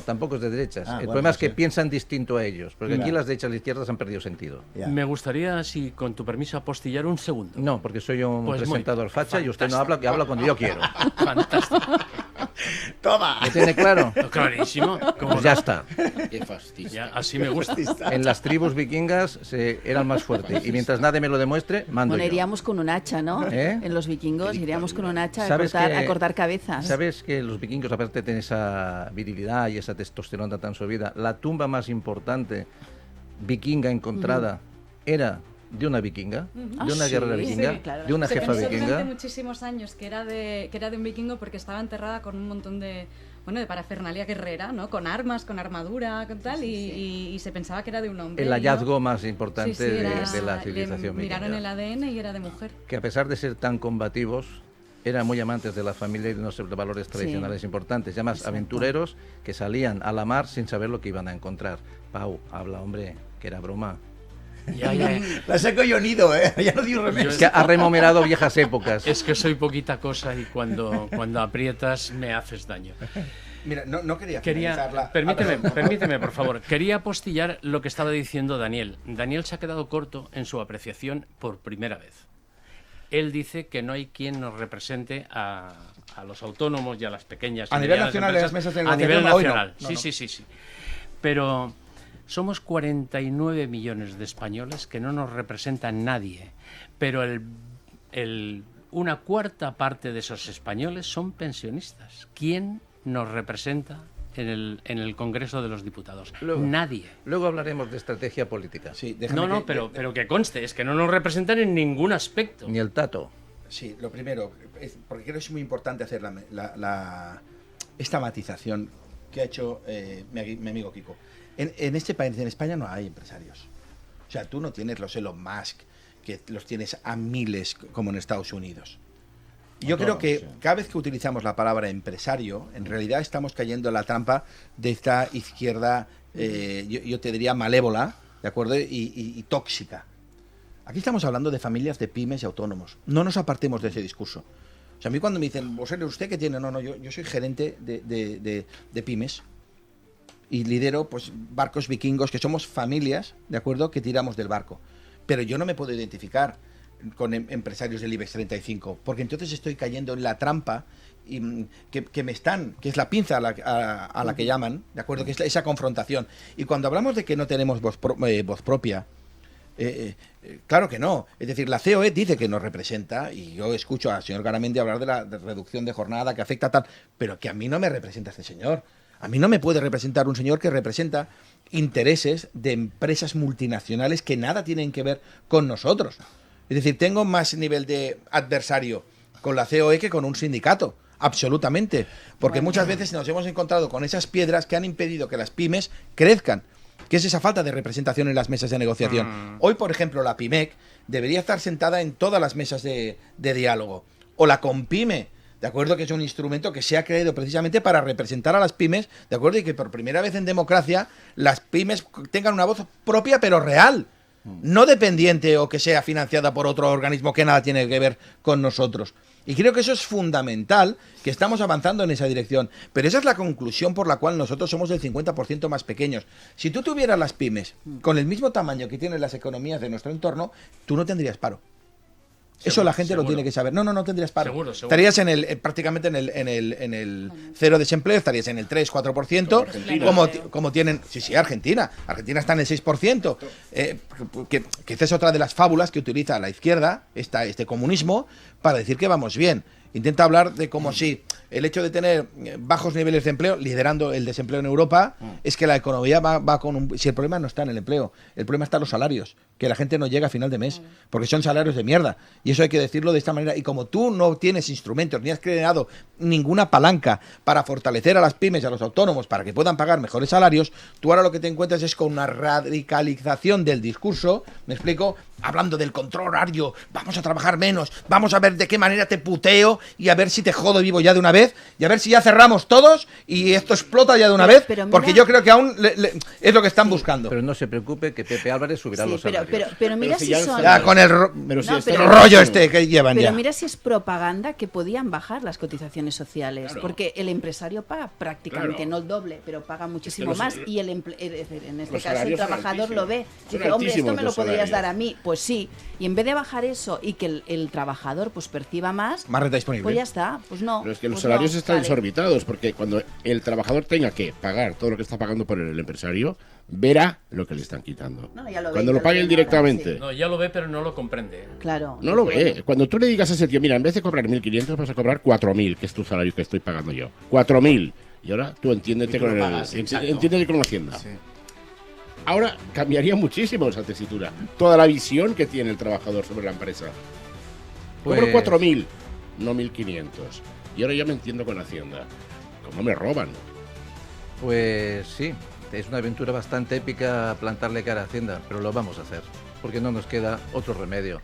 tampoco es de derechas. El problema es que piensan distinto a ellos, porque aquí las derechas y las izquierdas han perdido sentido. Me gustaría, si con tu permiso, apostillar un segundo. No, porque soy un presentador facha y usted no habla, que habla cuando yo quiero. Fantástico. ¡Toma! ¿Me tiene claro? Clarísimo. Pues ya está. Qué fastidio. Ya, así me gusta. En las tribus vikingas era el más fuerte. Y mientras nadie me lo demuestre, mando Bueno, yo. iríamos con un hacha, ¿no? En los vikingos iríamos con un hacha a cortar cabezas. ¿Sabes que los vikingos, aparte de tener esa virilidad y esa testosterona tan subida, la tumba más importante vikinga encontrada era de una vikinga, de una guerrera vikinga, de una jefa Se pensó vikinga? durante muchísimos años que era de un vikingo porque estaba enterrada con un montón de parafernalia guerrera, ¿no? Con armas, con armadura, con tal, y se pensaba que era de un hombre. El hallazgo más importante de la civilización vikinga. Miraron el ADN y era de mujer. Que a pesar de ser tan combativos, eran muy amantes de la familia y de unos valores tradicionales importantes, ya más aventureros que salían a la mar sin saber lo que iban a encontrar. Pau, habla, hombre, que era broma. Ya. La saco yo nido, ya no digo remedio. Es que ha remomerado viejas épocas. Es que soy poquita cosa y cuando aprietas me haces daño. Mira, no quería finalizarla. Permíteme, por favor. Quería apostillar lo que estaba diciendo Daniel. Daniel se ha quedado corto en su apreciación por primera vez. Él dice que no hay quien nos represente a los autónomos y a las pequeñas. A nivel nacional, en las mesas de negociación. A nivel nacional, no. Sí. Pero somos 49 millones de españoles que no nos representan nadie. Pero una cuarta parte de esos españoles son pensionistas. ¿Quién nos representa en el Congreso de los Diputados? Nadie. Luego hablaremos de estrategia política. Sí, pero que conste, es que no nos representan en ningún aspecto. Ni el tato. Sí, lo primero, porque creo que es muy importante hacer esta matización que ha hecho mi amigo Kiko. En este país, en España, no hay empresarios. O sea, tú no tienes los Elon Musk, que los tienes a miles como en Estados Unidos. Yo creo que cada vez que utilizamos la palabra empresario, en realidad estamos cayendo en la trampa de esta izquierda, yo te diría malévola, ¿de acuerdo? Y tóxica. Aquí estamos hablando de familias de pymes y autónomos. No nos apartemos de ese discurso. O sea, a mí cuando me dicen, ¿usted qué tiene? No, yo soy gerente de pymes y lidero pues barcos vikingos, que somos familias, ¿de acuerdo?, que tiramos del barco. Pero yo no me puedo identificar con empresarios del IBEX 35, porque entonces estoy cayendo en la trampa que es la pinza a la que llaman, ¿de acuerdo?, que es esa confrontación. Y cuando hablamos de que no tenemos voz propia, claro que no. Es decir, la COE dice que nos representa, y yo escucho al señor Garamendi hablar de la reducción de jornada que afecta a tal, pero que a mí no me representa este señor. A mí no me puede representar un señor que representa intereses de empresas multinacionales que nada tienen que ver con nosotros. Es decir, tengo más nivel de adversario con la COE que con un sindicato. Absolutamente. Porque muchas veces nos hemos encontrado con esas piedras que han impedido que las pymes crezcan, que es esa falta de representación en las mesas de negociación. Hoy, por ejemplo, la PYMEC debería estar sentada en todas las mesas de diálogo. O la Compyme, ¿de acuerdo?, que es un instrumento que se ha creado precisamente para representar a las pymes, ¿de acuerdo?, y que por primera vez en democracia las pymes tengan una voz propia pero real, no dependiente o que sea financiada por otro organismo que nada tiene que ver con nosotros. Y creo que eso es fundamental, que estamos avanzando en esa dirección. Pero esa es la conclusión por la cual nosotros somos el 50% más pequeños. Si tú tuvieras las pymes con el mismo tamaño que tienen las economías de nuestro entorno, tú no tendrías paro. Eso la gente lo tiene que saber. No tendrías paro. Seguro. Estarías prácticamente en el cero desempleo, estarías en el 3-4%, como tienen... Sí, Argentina. Argentina está en el 6%. Que esa es otra de las fábulas que utiliza la izquierda, este comunismo, para decir que vamos bien. Intenta hablar de como si el hecho de tener bajos niveles de empleo, liderando el desempleo en Europa, es que la economía va con un... Si el problema no está en el empleo, el problema está en los salarios, que la gente no llega a final de mes, porque son salarios de mierda. Y eso hay que decirlo de esta manera. Y como tú no tienes instrumentos, ni has creado ninguna palanca para fortalecer a las pymes y a los autónomos para que puedan pagar mejores salarios, tú ahora lo que te encuentras es con una radicalización del discurso, ¿me explico? Hablando del control horario, vamos a trabajar menos, vamos a ver de qué manera te puteo y a ver si te jodo vivo ya de una vez y a ver si ya cerramos todos y esto explota ya de una vez, porque yo creo que aún es lo que están buscando. Pero no se preocupe que Pepe Álvarez subirá los salarios. Pero mira si son... Ya con el rollo este que llevan pero ya. Mira si es propaganda que podían bajar las cotizaciones sociales, porque el empresario paga prácticamente no el doble, pero paga muchísimo más y en este caso el trabajador lo ve. Dice, hombre, esto me lo podrías dar a mí. Pues sí, y en vez de bajar eso y que el trabajador pues perciba más renta disponible, pues ya está, pues no. Pero es que los salarios están desorbitados, porque cuando el trabajador tenga que pagar todo lo que está pagando por el empresario, verá lo que le están quitando. Cuando lo paguen directamente. Sí. No, ya lo ve, pero no lo comprende. Claro. No lo ve. Cuando tú le digas a ese tío, mira, en vez de cobrar 1.500 vas a cobrar 4.000, que es tu salario que estoy pagando yo. 4.000. Y ahora tú entiéndete con la Hacienda. Sí. Ahora cambiaría muchísimo esa tesitura. Toda la visión que tiene el trabajador sobre la empresa. Cobro 4.000, no 1.500. Y ahora ya me entiendo con Hacienda. ¿Cómo me roban? Pues sí, es una aventura bastante épica plantarle cara a Hacienda, pero lo vamos a hacer, porque no nos queda otro remedio.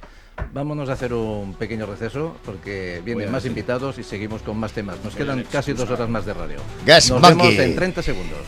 Vámonos a hacer un pequeño receso, porque vienen más invitados y seguimos con más temas. Nos quedan casi 2 horas más de radio. Nos vemos en 30 segundos.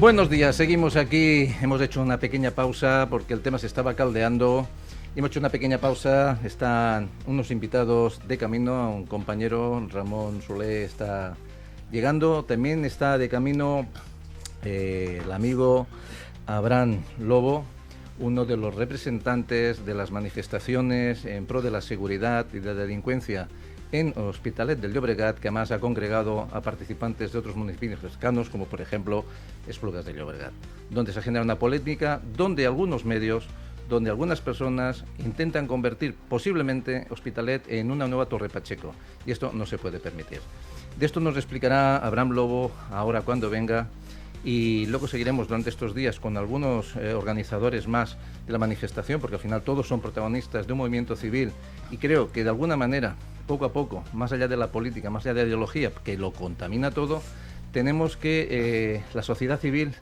Buenos días, seguimos aquí. Hemos hecho una pequeña pausa porque el tema se estaba caldeando. Hemos hecho una pequeña pausa. Están unos invitados de camino. Un compañero, Ramón Solé, está llegando. También está de camino el amigo Abraham Lobo, uno de los representantes de las manifestaciones en pro de la seguridad y de la delincuencia en Hospitalet del Llobregat, que además ha congregado a participantes de otros municipios cercanos, como por ejemplo Esplugas de Llobregat, donde se genera una polémica, donde algunos medios, donde algunas personas intentan convertir posiblemente Hospitalet en una nueva Torre Pacheco, y esto no se puede permitir. De esto nos explicará Abraham Lobo ahora cuando venga, y luego seguiremos durante estos días con algunos organizadores más de la manifestación, porque al final todos son protagonistas de un movimiento civil, y creo que de alguna manera, poco a poco, más allá de la política, más allá de la ideología, que lo contamina todo, tenemos que la sociedad civil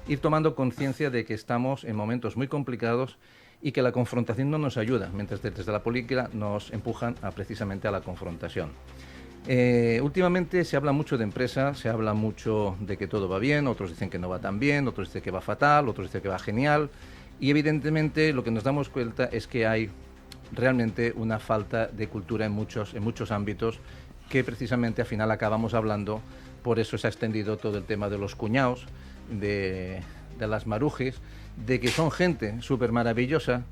ir tomando conciencia de que estamos en momentos muy complicados y que la confrontación no nos ayuda, mientras desde la política nos empujan precisamente a la confrontación. Últimamente se habla mucho de empresas, se habla mucho de que todo va bien, otros dicen que no va tan bien, otros dicen que va fatal, otros dicen que va genial, y evidentemente lo que nos damos cuenta es que hay realmente una falta de cultura en muchos ámbitos, que precisamente al final acabamos hablando. Por eso se ha extendido todo el tema de los cuñados, de las marujis, de que son gente súper maravillosa,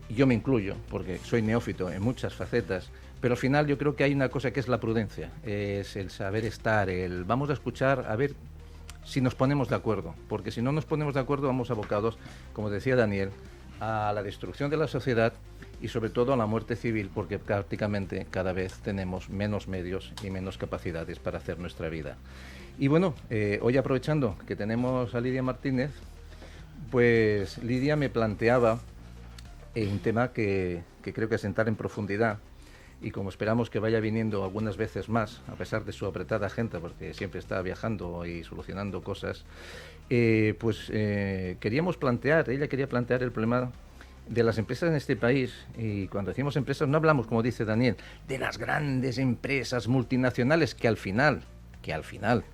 y yo me incluyo, porque soy neófito en muchas facetas, pero al final yo creo que hay una cosa que es la prudencia, es el saber estar, el vamos a escuchar, a ver si nos ponemos de acuerdo, porque si no nos ponemos de acuerdo vamos abocados, como decía Daniel, a la destrucción de la sociedad y sobre todo a la muerte civil, porque prácticamente cada vez tenemos menos medios y menos capacidades para hacer nuestra vida. Y bueno, hoy aprovechando que tenemos a Lidia Martínez, pues Lidia me planteaba un tema que creo que es entrar en profundidad, y como esperamos que vaya viniendo algunas veces más, a pesar de su apretada agenda, porque siempre está viajando y solucionando cosas, pues queríamos plantear, ella quería plantear el problema de las empresas en este país. Y cuando decimos empresas no hablamos, como dice Daniel, de las grandes empresas multinacionales que al final,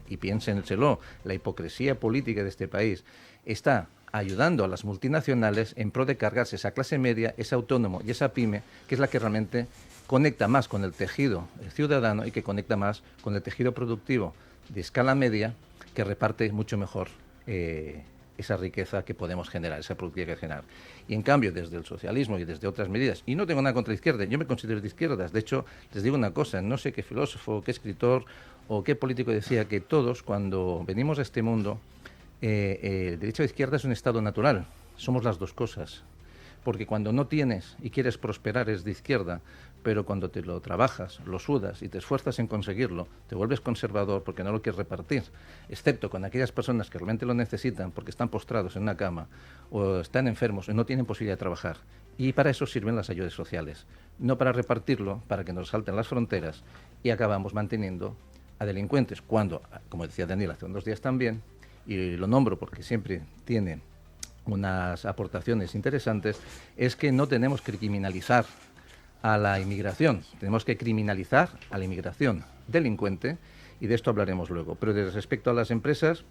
y piénsenselo, la hipocresía política de este país está ayudando a las multinacionales en pro de cargarse esa clase media, ese autónomo y esa pyme, que es la que realmente conecta más con el tejido ciudadano y que conecta más con el tejido productivo de escala media, que reparte mucho mejor esa riqueza que podemos generar, esa productividad que generar. Y en cambio, desde el socialismo y desde otras medidas, y no tengo nada contra la izquierda, yo me considero de izquierdas, de hecho, les digo una cosa, no sé qué filósofo, qué escritor o qué político decía que todos, cuando venimos a este mundo, derecha o izquierda es un estado natural, somos las dos cosas, porque cuando no tienes y quieres prosperar es de izquierda, pero cuando te lo trabajas, lo sudas y te esfuerzas en conseguirlo, te vuelves conservador porque no lo quieres repartir, excepto con aquellas personas que realmente lo necesitan porque están postrados en una cama o están enfermos y no tienen posibilidad de trabajar. Y para eso sirven las ayudas sociales, no para repartirlo, para que nos salten las fronteras y acabamos manteniendo a delincuentes, cuando, como decía Daniel hace unos días también, y lo nombro porque siempre tiene unas aportaciones interesantes, es que no tenemos que criminalizar a la inmigración, tenemos que criminalizar a la inmigración delincuente, y de esto hablaremos luego. Pero respecto a las empresas,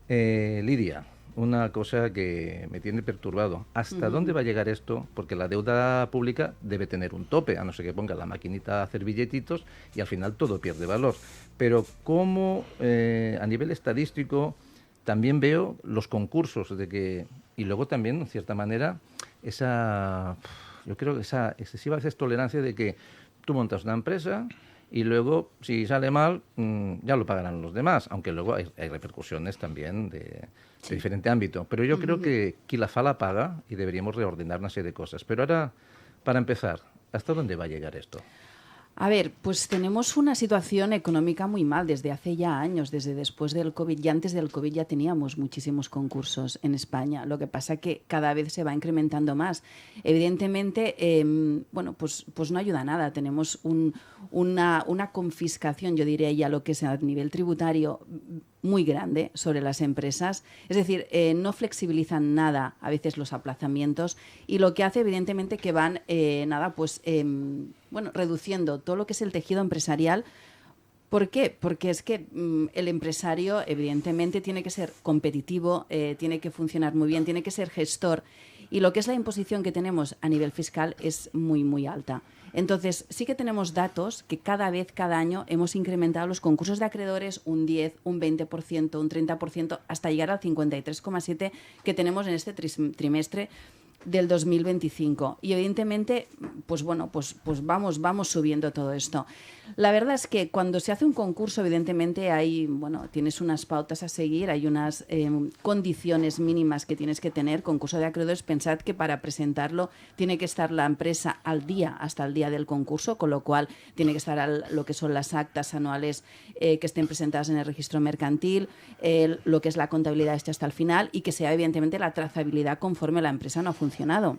Lidia, una cosa que me tiene perturbado, ¿hasta dónde va a llegar esto? Porque la deuda pública debe tener un tope, a no ser que ponga la maquinita a hacer billetitos y al final todo pierde valor. Pero ¿cómo a nivel estadístico también veo los concursos de que, y luego también, en cierta manera, yo creo que esa excesiva tolerancia de que tú montas una empresa y luego, si sale mal, ya lo pagarán los demás, aunque luego hay repercusiones también de diferente ámbito. Pero yo creo que qui la fa la paga y deberíamos reordenar una serie de cosas. Pero ahora, para empezar, ¿hasta dónde va a llegar esto? A ver, pues tenemos una situación económica muy mal desde hace ya años, desde después del COVID. Y antes del COVID ya teníamos muchísimos concursos en España. Lo que pasa que cada vez se va incrementando más. Evidentemente, pues no ayuda a nada. Tenemos una confiscación, yo diría ya lo que es a nivel tributario, muy grande sobre las empresas. Es decir, no flexibilizan nada a veces los aplazamientos, y lo que hace evidentemente que van reduciendo todo lo que es el tejido empresarial, ¿Por qué? Porque es que el empresario evidentemente tiene que ser competitivo, tiene que funcionar muy bien, tiene que ser gestor, y lo que es la imposición que tenemos a nivel fiscal es muy, muy alta. Entonces, sí que tenemos datos que cada año hemos incrementado los concursos de acreedores un 10, un 20%, un 30%, hasta llegar al 53,7% que tenemos en este trimestre del 2025. Y evidentemente, pues bueno, pues vamos subiendo todo esto. La verdad es que cuando se hace un concurso, evidentemente tienes unas pautas a seguir, hay unas condiciones mínimas que tienes que tener. Concurso de acreedores, pensad que para presentarlo tiene que estar la empresa al día, hasta el día del concurso, con lo cual tiene que estar lo que son las actas anuales que estén presentadas en el registro mercantil, lo que es la contabilidad hasta el final, y que sea evidentemente la trazabilidad conforme la empresa no ha funcionado.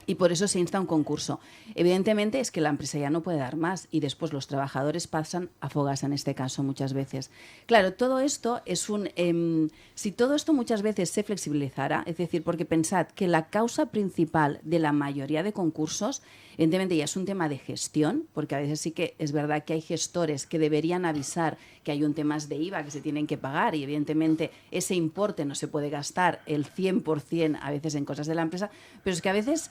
Y por eso se insta un concurso. Evidentemente es que la empresa ya no puede dar más y después los trabajadores pasan a Fogasa en este caso muchas veces. Claro, todo esto es si todo esto muchas veces se flexibilizara, es decir, porque pensad que la causa principal de la mayoría de concursos, evidentemente ya es un tema de gestión, porque a veces sí que es verdad que hay gestores que deberían avisar que hay un tema de IVA que se tienen que pagar y evidentemente ese importe no se puede gastar el 100% a veces en cosas de la empresa, pero es que a veces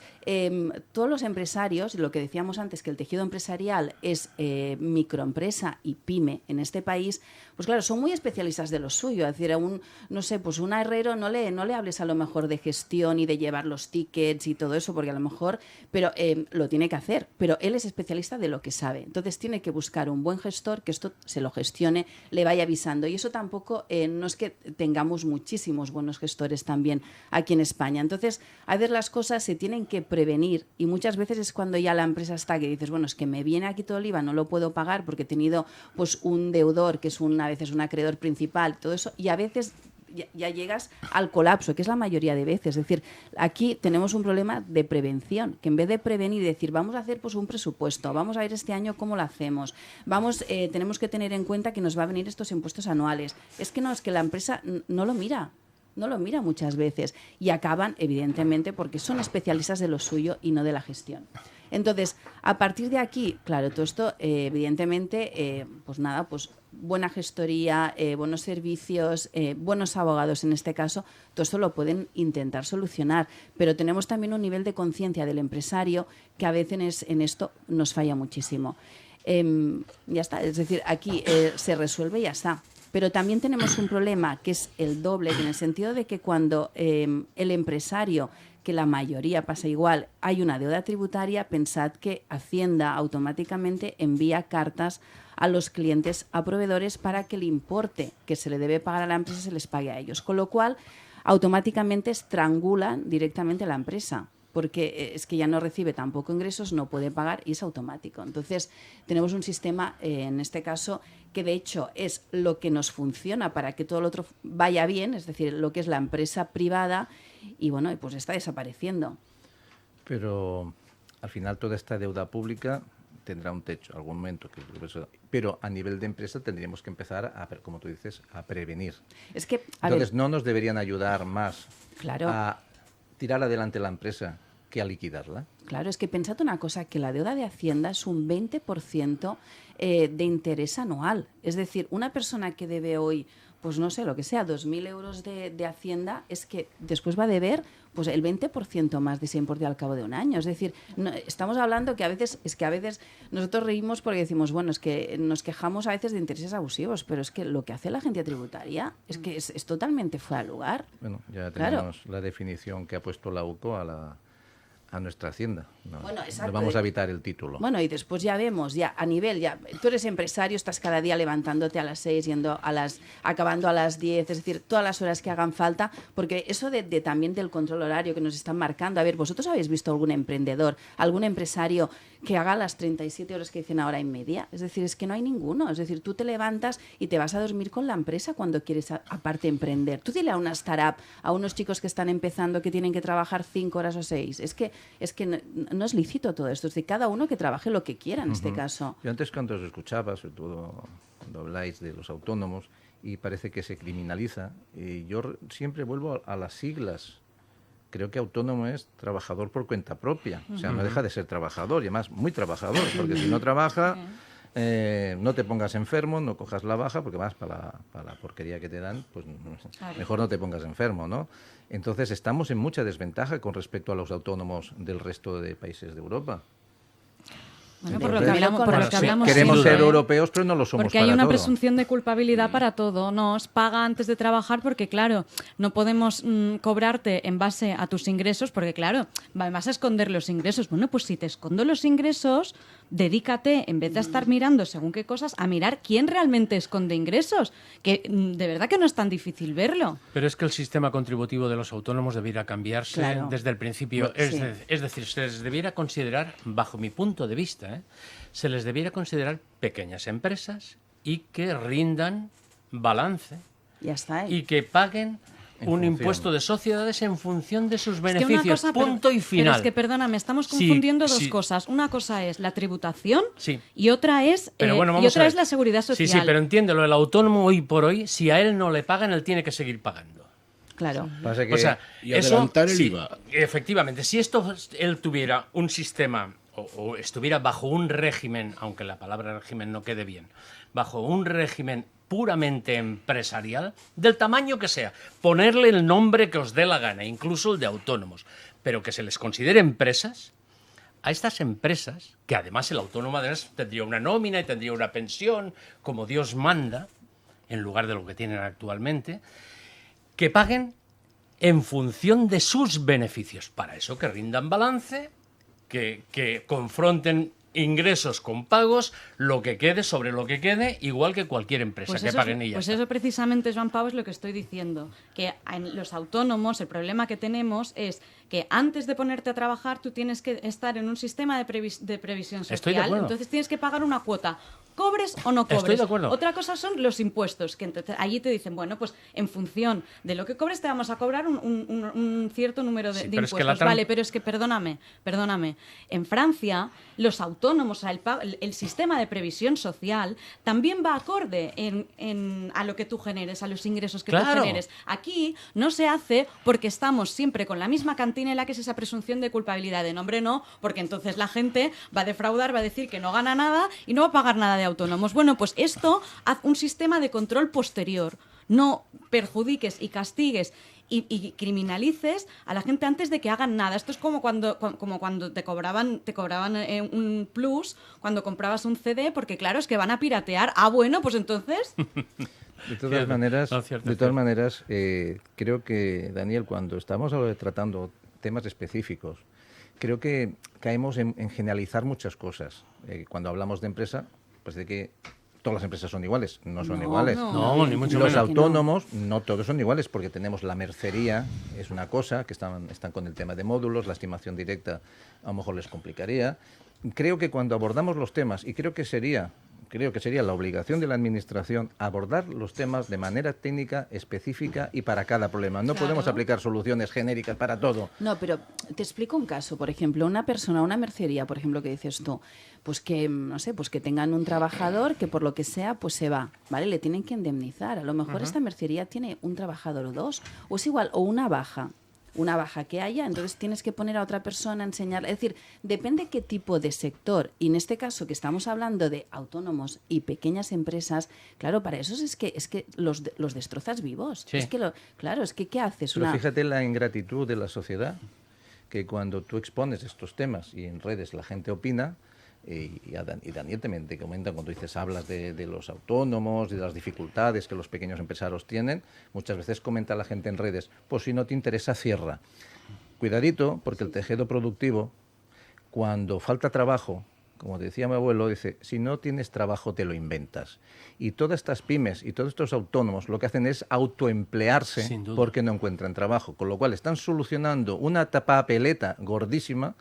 todos los empresarios, lo que decíamos antes, que el tejido empresarial es microempresa y pyme en este país, pues claro, son muy especialistas de lo suyo. Es decir, a un herrero no le hables a lo mejor de gestión y de llevar los tickets y todo eso, porque a lo mejor, pero lo tiene que hacer, pero él es especialista de lo que sabe. Entonces tiene que buscar un buen gestor que esto se lo gestione, le vaya avisando. Y eso tampoco, no es que tengamos muchísimos buenos gestores también aquí en España. Entonces, a veces las cosas se tienen que prevenir y muchas veces es cuando ya la empresa está que dices, bueno, es que me viene aquí todo el IVA, no lo puedo pagar porque he tenido pues un deudor que es a veces un acreedor principal, todo eso, y a veces ya llegas al colapso, que es la mayoría de veces. Es decir, aquí tenemos un problema de prevención, que en vez de prevenir y decir, vamos a hacer pues un presupuesto, vamos a ver este año cómo lo hacemos, tenemos que tener en cuenta que nos va a venir estos impuestos anuales. Es que la empresa no lo mira muchas veces y acaban, evidentemente, porque son especialistas de lo suyo y no de la gestión. Entonces, a partir de aquí, claro, todo esto, evidentemente, pues buena gestoría, buenos servicios, buenos abogados en este caso, todo esto lo pueden intentar solucionar, pero tenemos también un nivel de conciencia del empresario que a veces en esto nos falla muchísimo. Ya está, es decir, aquí se resuelve y ya está. Pero también tenemos un problema que es el doble, en el sentido de que cuando el empresario, que la mayoría pasa igual, hay una deuda tributaria, pensad que Hacienda automáticamente envía cartas a los clientes, a proveedores, para que el importe que se le debe pagar a la empresa se les pague a ellos. Con lo cual, automáticamente estrangulan directamente a la empresa, porque es que ya no recibe tampoco ingresos, no puede pagar y es automático. Entonces, tenemos un sistema, en este caso, que de hecho es lo que nos funciona para que todo lo otro vaya bien, es decir, lo que es la empresa privada, y bueno, pues está desapareciendo. Pero al final toda esta deuda pública tendrá un techo, algún momento. Pero a nivel de empresa tendríamos que empezar, como tú dices, a prevenir. Es que, entonces, ¿no nos deberían ayudar más claro, a tirar adelante la empresa que a liquidarla? Claro, es que pensad una cosa, que la deuda de Hacienda es un 20% de interés anual. Es decir, una persona que debe hoy, pues no sé, lo que sea, 2.000 euros de Hacienda, es que después va a deber pues el 20% más de ese importe al cabo de un año. Es decir, estamos hablando que a veces nosotros reímos porque decimos, bueno, es que nos quejamos a veces de intereses abusivos, pero es que lo que hace la agencia tributaria es que es totalmente fuera de lugar. Bueno, ya tenemos la definición que ha puesto la UCO a nuestra Hacienda. Bueno, nos vamos a evitar el título. Bueno, y después ya vemos, ya a nivel, tú eres empresario, estás cada día levantándote a las 6, acabando a las 10, es decir, todas las horas que hagan falta, porque eso también del control horario que nos están marcando. A ver, ¿vosotros habéis visto algún emprendedor, algún empresario que haga las 37 horas que dicen ahora y media? Es decir, es que no hay ninguno. Es decir, tú te levantas y te vas a dormir con la empresa cuando quieres aparte emprender. Tú dile a una startup, a unos chicos que están empezando que tienen que trabajar 5 horas o 6. Es que no es lícito todo esto. Es decir, cada uno que trabaje lo que quiera en este caso. Yo antes, cuando os escuchaba, sobre todo cuando habláis de los autónomos, y parece que se criminaliza, yo siempre vuelvo a las siglas. Creo que autónomo es trabajador por cuenta propia. O sea, no deja de ser trabajador, y además muy trabajador, porque si no trabaja, no te pongas enfermo, no cojas la baja, porque vas para la porquería que te dan, pues mejor no te pongas enfermo, ¿no? Entonces estamos en mucha desventaja con respecto a los autónomos del resto de países de Europa. Bueno, por lo que hablamos queremos siempre, ser europeos, pero no lo somos porque hay para una todo. Presunción de culpabilidad para todo. Nos paga antes de trabajar porque, claro, no podemos cobrarte en base a tus ingresos porque, claro, vas a esconder los ingresos. Bueno, pues si te escondo los ingresos, dedícate, en vez de estar mirando según qué cosas, a mirar quién realmente esconde ingresos. Que de verdad que no es tan difícil verlo. Pero es que el sistema contributivo de los autónomos debiera cambiarse desde el principio. Es decir, se les debiera considerar, bajo mi punto de vista, se les debiera considerar pequeñas empresas y que rindan balance. Ya está. Y que paguen un impuesto de sociedades en función de sus beneficios. Es que punto y final. Pero es que, perdóname, estamos confundiendo dos cosas. Una cosa es la tributación y otra es, es la seguridad social. Sí, pero entiéndelo, el autónomo hoy por hoy, si a él no le pagan, él tiene que seguir pagando. Claro. O sea, y adelantar el IVA. Efectivamente, si él tuviera un sistema o estuviera bajo un régimen, aunque la palabra régimen no quede bien, bajo un régimen puramente empresarial, del tamaño que sea, ponerle el nombre que os dé la gana, incluso el de autónomos, pero que se les considere empresas, a estas empresas, que además el autónomo además tendría una nómina y tendría una pensión, como Dios manda, en lugar de lo que tienen actualmente, que paguen en función de sus beneficios. Para eso que rindan balance, que confronten ingresos con pagos, lo que quede sobre lo que quede, igual que cualquier empresa que paguen ella. Pues eso precisamente, Joan Pau, es lo que estoy diciendo, que en los autónomos el problema que tenemos es que antes de ponerte a trabajar tú tienes que estar en un sistema de previsión social. Estoy de acuerdo. Entonces tienes que pagar una cuota, cobres o no cobres. Estoy de acuerdo. Otra cosa son los impuestos, que allí te dicen, bueno, pues en función de lo que cobres te vamos a cobrar un cierto número de impuestos. Es que vale, pero es que perdóname, en Francia los autónomos, el sistema de previsión social también va acorde a lo que tú generes, a los ingresos que tú generes. Aquí no se hace porque estamos siempre con la misma cantinela, que es esa presunción de culpabilidad de nombre no, porque entonces la gente va a defraudar, va a decir que no gana nada y no va a pagar nada de autónomos. Bueno, pues esto haz un sistema de control posterior. No perjudiques y castigues y criminalices a la gente antes de que hagan nada. Esto es como cuando te cobraban un plus cuando comprabas un CD, porque claro, es que van a piratear. Ah, bueno, pues entonces... De todas maneras, creo que, Daniel, cuando estamos tratando temas específicos, creo que caemos en generalizar muchas cosas. Cuando hablamos de empresa, pues de que todas las empresas son iguales. No son iguales. No, ni mucho Los menos. autónomos no todos son iguales, porque tenemos la mercería, es una cosa, que están con el tema de módulos, la estimación directa a lo mejor les complicaría. Creo que cuando abordamos los temas, y creo que sería la obligación de la Administración abordar los temas de manera técnica, específica y para cada problema. No podemos aplicar soluciones genéricas para todo. No, pero te explico un caso. Por ejemplo, una mercería, por ejemplo, que dices tú, pues que, no sé, pues que tengan un trabajador que por lo que sea, pues se va, ¿vale? Le tienen que indemnizar. A lo mejor esta mercería tiene un trabajador o dos, o es igual, o una baja que haya, entonces tienes que poner a otra persona a enseñar. Es decir, depende qué tipo de sector. Y en este caso que estamos hablando de autónomos y pequeñas empresas, claro, para eso es que los destrozas vivos. Sí. Es que es que ¿qué haces? Pero fíjate la ingratitud de la sociedad, que cuando tú expones estos temas y en redes la gente opina, y Daniel también te comenta cuando hablas de los autónomos y de las dificultades que los pequeños empresarios tienen, muchas veces comenta la gente en redes, pues si no te interesa, cierra. Cuidadito, porque el tejido productivo, cuando falta trabajo, como decía mi abuelo, dice, si no tienes trabajo te lo inventas. Y todas estas pymes y todos estos autónomos lo que hacen es autoemplearse porque no encuentran trabajo, con lo cual están solucionando una papeleta gordísima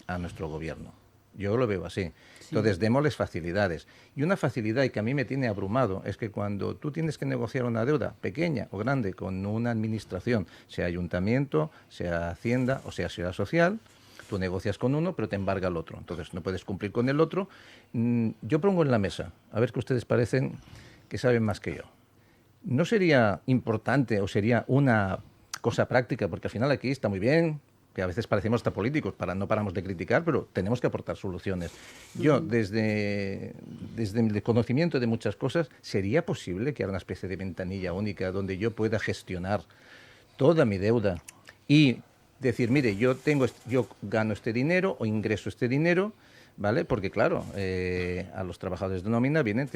a nuestro gobierno. Yo lo veo así. Entonces, démosles facilidades. Y una facilidad y que a mí me tiene abrumado es que cuando tú tienes que negociar una deuda, pequeña o grande, con una administración, sea ayuntamiento, sea hacienda o sea ciudad social, tú negocias con uno, pero te embarga el otro. Entonces, no puedes cumplir con el otro. Yo pongo en la mesa, a ver qué ustedes parecen que saben más que yo. ¿No sería importante o sería una cosa práctica? Porque al final aquí está muy bien que a veces parecemos hasta políticos, no paramos de criticar, pero tenemos que aportar soluciones. Yo, desde mi desconocimiento de muchas cosas, ¿sería posible que haya una especie de ventanilla única donde yo pueda gestionar toda mi deuda y decir, mire, yo gano este dinero o ingreso este dinero, ¿vale? Porque claro, a los trabajadores de nómina vienen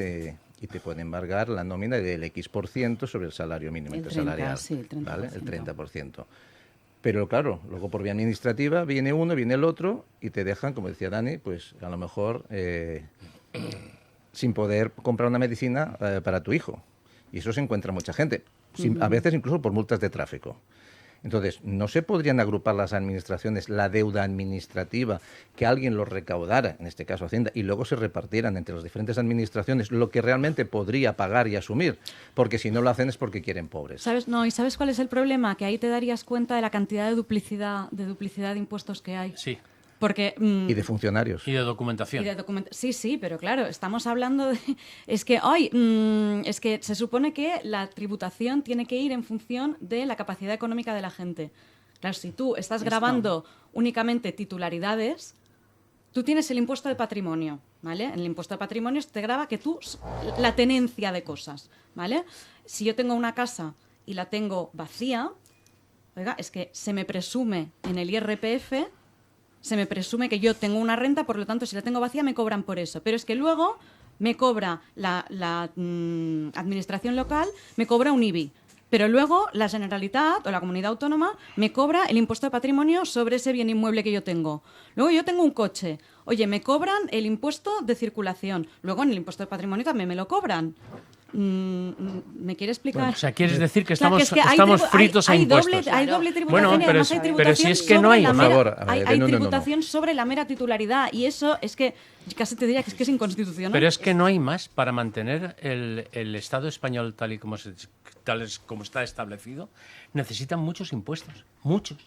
y te pueden embargar la nómina del X% sobre el salario mínimo intersalarial, sí, el 30%. ¿vale? El 30%. Pero claro, luego por vía administrativa viene uno, viene el otro y te dejan, como decía Dani, pues a lo mejor sin poder comprar una medicina para tu hijo. Y eso se encuentra mucha gente, a veces incluso por multas de tráfico. Entonces, ¿no se podrían agrupar las administraciones, la deuda administrativa, que alguien lo recaudara, en este caso Hacienda, y luego se repartieran entre las diferentes administraciones lo que realmente podría pagar y asumir? Porque si no lo hacen es porque quieren pobres. ¿Sabes? No, ¿y sabes cuál es el problema? Que ahí te darías cuenta de la cantidad de duplicidad de impuestos que hay. Sí. Porque, y de funcionarios. Y de documentación. Sí, pero claro, estamos hablando de... Es que se supone que la tributación tiene que ir en función de la capacidad económica de la gente. Claro, si tú estás grabando únicamente titularidades, tú tienes el impuesto de patrimonio, ¿vale? En el impuesto de patrimonio te grava la tenencia de cosas, ¿vale? Si yo tengo una casa y la tengo vacía, oiga, es que se me presume en el IRPF... Se me presume que yo tengo una renta, por lo tanto, si la tengo vacía, me cobran por eso. Pero es que luego me cobra la administración local, me cobra un IBI. Pero luego la Generalitat o la comunidad autónoma me cobra el impuesto de patrimonio sobre ese bien inmueble que yo tengo. Luego yo tengo un coche. Oye, me cobran el impuesto de circulación. Luego en el impuesto de patrimonio también me lo cobran. ¿Me quiere explicar? Bueno, o sea, quieres decir que estamos fritos a impuestos. Hay doble tributación, bueno, y además hay tributación pero si es que no hay... Hay tributación sobre la mera titularidad y eso es que casi te diría que es inconstitucional. Pero es que no hay más para mantener el Estado español tal y como está establecido. Necesitan muchos impuestos, muchos.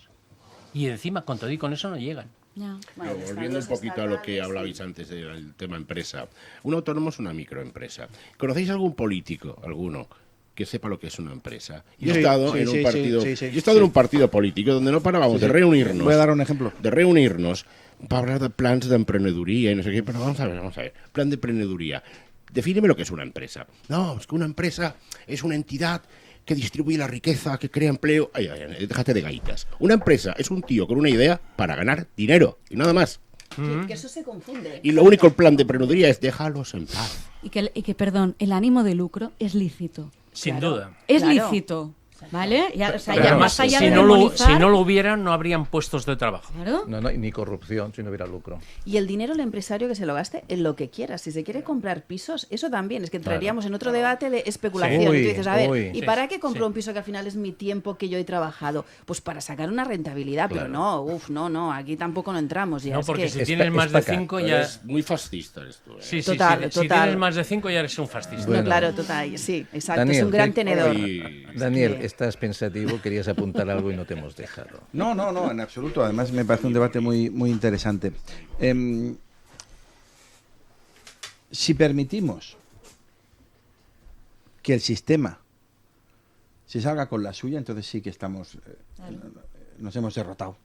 Y encima, con todo y con eso no llegan. Yeah. Bueno, volviendo un poquito a lo que hablabais antes del tema empresa. Un autónomo es una microempresa. ¿Conocéis algún político, alguno, que sepa lo que es una empresa? Yo he estado en un partido político donde no parábamos de reunirnos. Voy a dar un ejemplo. De reunirnos para hablar de planes de emprendeduría y no sé qué. Pero vamos a ver. Plan de emprendeduría. Defíneme lo que es una empresa. No, es que una empresa es una entidad que distribuye la riqueza, que crea empleo. Ay, déjate de gaitas. Una empresa es un tío con una idea para ganar dinero y nada más. Que eso se confunde. Y lo único el plan de emprendeduría es déjalos en paz. Y que perdón, el ánimo de lucro es lícito. Sin duda. Es lícito. ¿Vale? Más allá si no lo hubiera, no habrían puestos de trabajo. ¿Claro? No, ni corrupción si no hubiera lucro. Y el dinero el empresario que se lo gaste en lo que quiera. Si se quiere comprar pisos, eso también. Es que entraríamos en otro debate de especulación. Tú dices, a ver, ¿y para qué compro un piso que al final es mi tiempo que yo he trabajado? Pues para sacar una rentabilidad. Pero no, aquí tampoco no entramos. Ya. No, porque si tienes más de 5 ya... Es muy fascista esto. Sí, total. Si tienes más de 5 ya eres un fascista. Bueno, claro, total. Sí, exacto. Daniel, es un gran tenedor. Daniel, estás pensativo, querías apuntar algo y no te hemos dejado. No, en absoluto. Además me parece un debate muy, muy interesante. Si permitimos que el sistema se salga con la suya, entonces sí que nos hemos derrotado.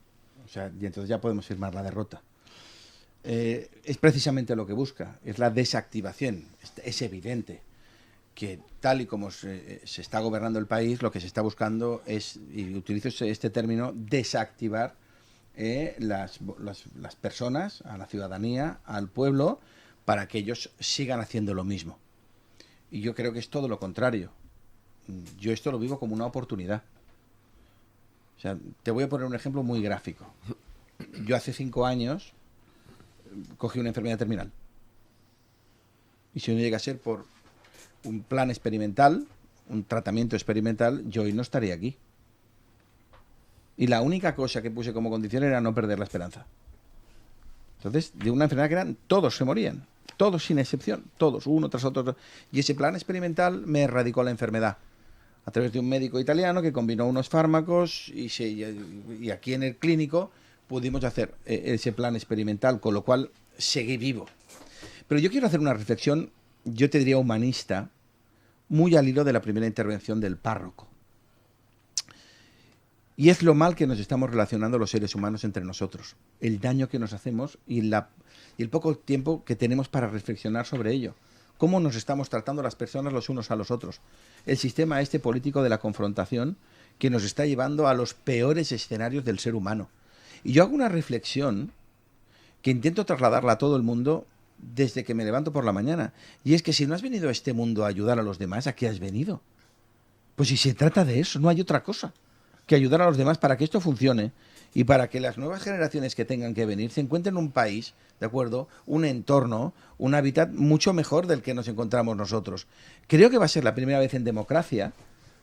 O sea, y entonces ya podemos firmar la derrota. Es precisamente lo que busca, es la desactivación. Es evidente que tal y como se está gobernando el país, lo que se está buscando es, y utilizo este término, desactivar las personas, a la ciudadanía, al pueblo, para que ellos sigan haciendo lo mismo. Y yo creo que es todo lo contrario. Yo esto lo vivo como una oportunidad. O sea, te voy a poner un ejemplo muy gráfico. Yo hace 5 años cogí una enfermedad terminal. Y si no llega a ser por un plan experimental, un tratamiento experimental, yo hoy no estaría aquí. Y la única cosa que puse como condición era no perder la esperanza. Entonces, de una enfermedad que todos se morían, todos sin excepción, todos, uno tras otro. Y ese plan experimental me erradicó la enfermedad a través de un médico italiano que combinó unos fármacos y aquí en el clínico pudimos hacer ese plan experimental, con lo cual seguí vivo. Pero yo quiero hacer una reflexión, yo te diría humanista, muy al hilo de la primera intervención del párroco. Y es lo mal que nos estamos relacionando los seres humanos entre nosotros, el daño que nos hacemos y el poco tiempo que tenemos para reflexionar sobre ello. Cómo nos estamos tratando las personas los unos a los otros. El sistema político de la confrontación que nos está llevando a los peores escenarios del ser humano. Y yo hago una reflexión que intento trasladarla a todo el mundo desde que me levanto por la mañana. Y es que si no has venido a este mundo a ayudar a los demás, ¿a qué has venido? Pues si se trata de eso, no hay otra cosa que ayudar a los demás para que esto funcione y para que las nuevas generaciones que tengan que venir se encuentren en un país, ¿de acuerdo? Un entorno, un hábitat mucho mejor del que nos encontramos nosotros. Creo que va a ser la primera vez en democracia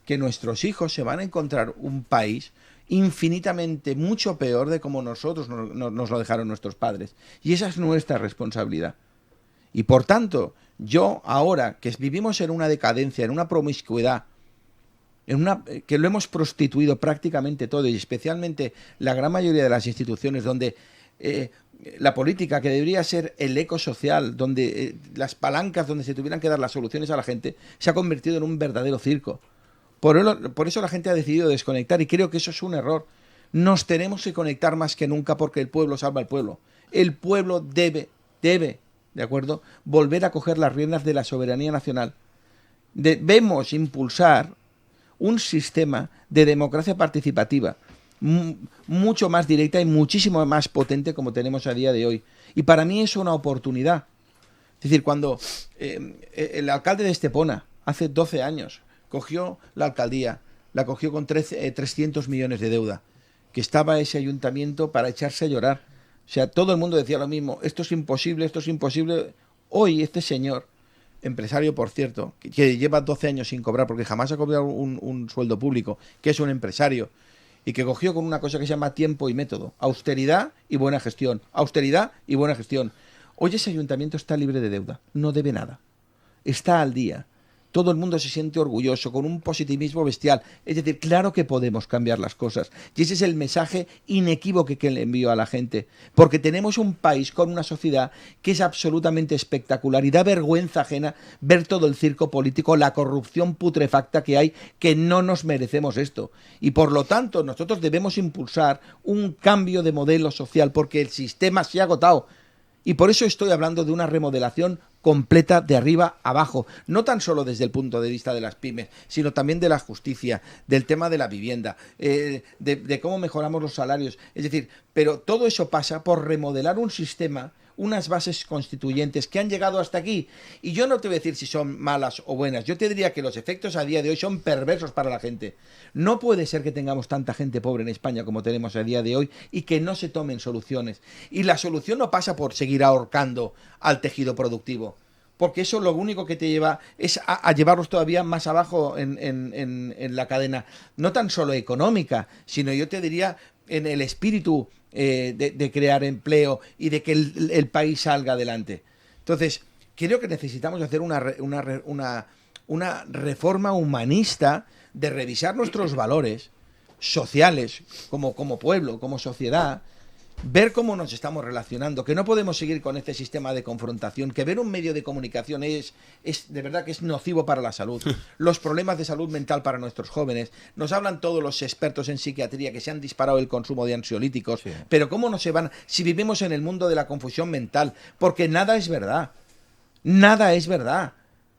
que nuestros hijos se van a encontrar un país infinitamente mucho peor de como nosotros nos lo dejaron nuestros padres. Y esa es nuestra responsabilidad. Y por tanto, yo ahora que vivimos en una decadencia, en una promiscuidad, que lo hemos prostituido prácticamente todo, y especialmente la gran mayoría de las instituciones donde la política, que debería ser el eco social, donde las palancas donde se tuvieran que dar las soluciones a la gente, se ha convertido en un verdadero circo. Por eso la gente ha decidido desconectar, y creo que eso es un error. Nos tenemos que conectar más que nunca, porque el pueblo salva al pueblo. El pueblo debe, ¿de acuerdo?, volver a coger las riendas de la soberanía nacional. Debemos impulsar un sistema de democracia participativa mucho más directa y muchísimo más potente como tenemos a día de hoy. Y para mí es una oportunidad. Es decir, cuando el alcalde de Estepona, hace 12 años, cogió la alcaldía, la cogió con 300 millones de deuda, que estaba ese ayuntamiento para echarse a llorar. O sea, todo el mundo decía lo mismo: esto es imposible, esto es imposible. Hoy este señor, empresario por cierto, que lleva 12 años sin cobrar, porque jamás ha cobrado un sueldo público, que es un empresario, y que cogió con una cosa que se llama tiempo y método, austeridad y buena gestión, austeridad y buena gestión. Hoy ese ayuntamiento está libre de deuda, no debe nada, está al día. Todo el mundo se siente orgulloso, con un positivismo bestial. Es decir, claro que podemos cambiar las cosas. Y ese es el mensaje inequívoco que le envío a la gente. Porque tenemos un país con una sociedad que es absolutamente espectacular. Y da vergüenza ajena ver todo el circo político, la corrupción putrefacta que hay, que no nos merecemos esto. Y por lo tanto, nosotros debemos impulsar un cambio de modelo social, porque el sistema se ha agotado. Y por eso estoy hablando de una remodelación completa de arriba abajo, no tan solo desde el punto de vista de las pymes, sino también de la justicia, del tema de la vivienda, de cómo mejoramos los salarios. Es decir, pero todo eso pasa por remodelar un sistema, unas bases constituyentes que han llegado hasta aquí. Y yo no te voy a decir si son malas o buenas, yo te diría que los efectos a día de hoy son perversos para la gente. No puede ser que tengamos tanta gente pobre en España como tenemos a día de hoy y que no se tomen soluciones. Y la solución no pasa por seguir ahorcando al tejido productivo, porque eso lo único que te lleva es a llevarlos todavía más abajo en la cadena, no tan solo económica, sino yo te diría en el espíritu de crear empleo y de que el país salga adelante. Entonces, creo que necesitamos hacer una reforma humanista, de revisar nuestros valores sociales como pueblo, como sociedad, ver cómo nos estamos relacionando, que no podemos seguir con este sistema de confrontación, que ver un medio de comunicación es de verdad que es nocivo para la salud. Los problemas de salud mental para nuestros jóvenes, nos hablan todos los expertos en psiquiatría que se han disparado el consumo de ansiolíticos, sí. Pero cómo no se van, si vivimos en el mundo de la confusión mental, porque nada es verdad, nada es verdad.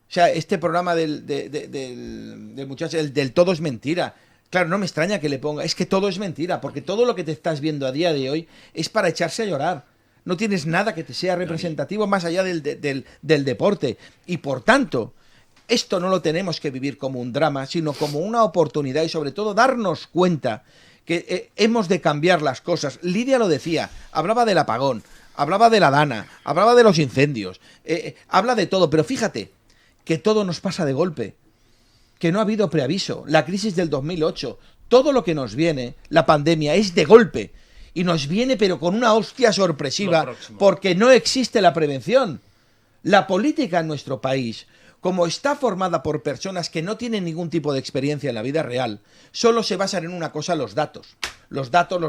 O sea, este programa del muchacho, el del todo es mentira. Claro, no me extraña que le ponga, es que todo es mentira, porque todo lo que te estás viendo a día de hoy es para echarse a llorar. No tienes nada que te sea representativo más allá del deporte. Y por tanto, esto no lo tenemos que vivir como un drama, sino como una oportunidad, y sobre todo darnos cuenta que hemos de cambiar las cosas. Lidia lo decía, hablaba del apagón, hablaba de la Dana, hablaba de los incendios, habla de todo, pero fíjate que todo nos pasa de golpe, que no ha habido preaviso, la crisis del 2008, todo lo que nos viene, la pandemia, es de golpe, y nos viene pero con una hostia sorpresiva, porque no existe la prevención. La política en nuestro país, como está formada por personas que no tienen ningún tipo de experiencia en la vida real, solo se basan en una cosa: los datos. Los datos.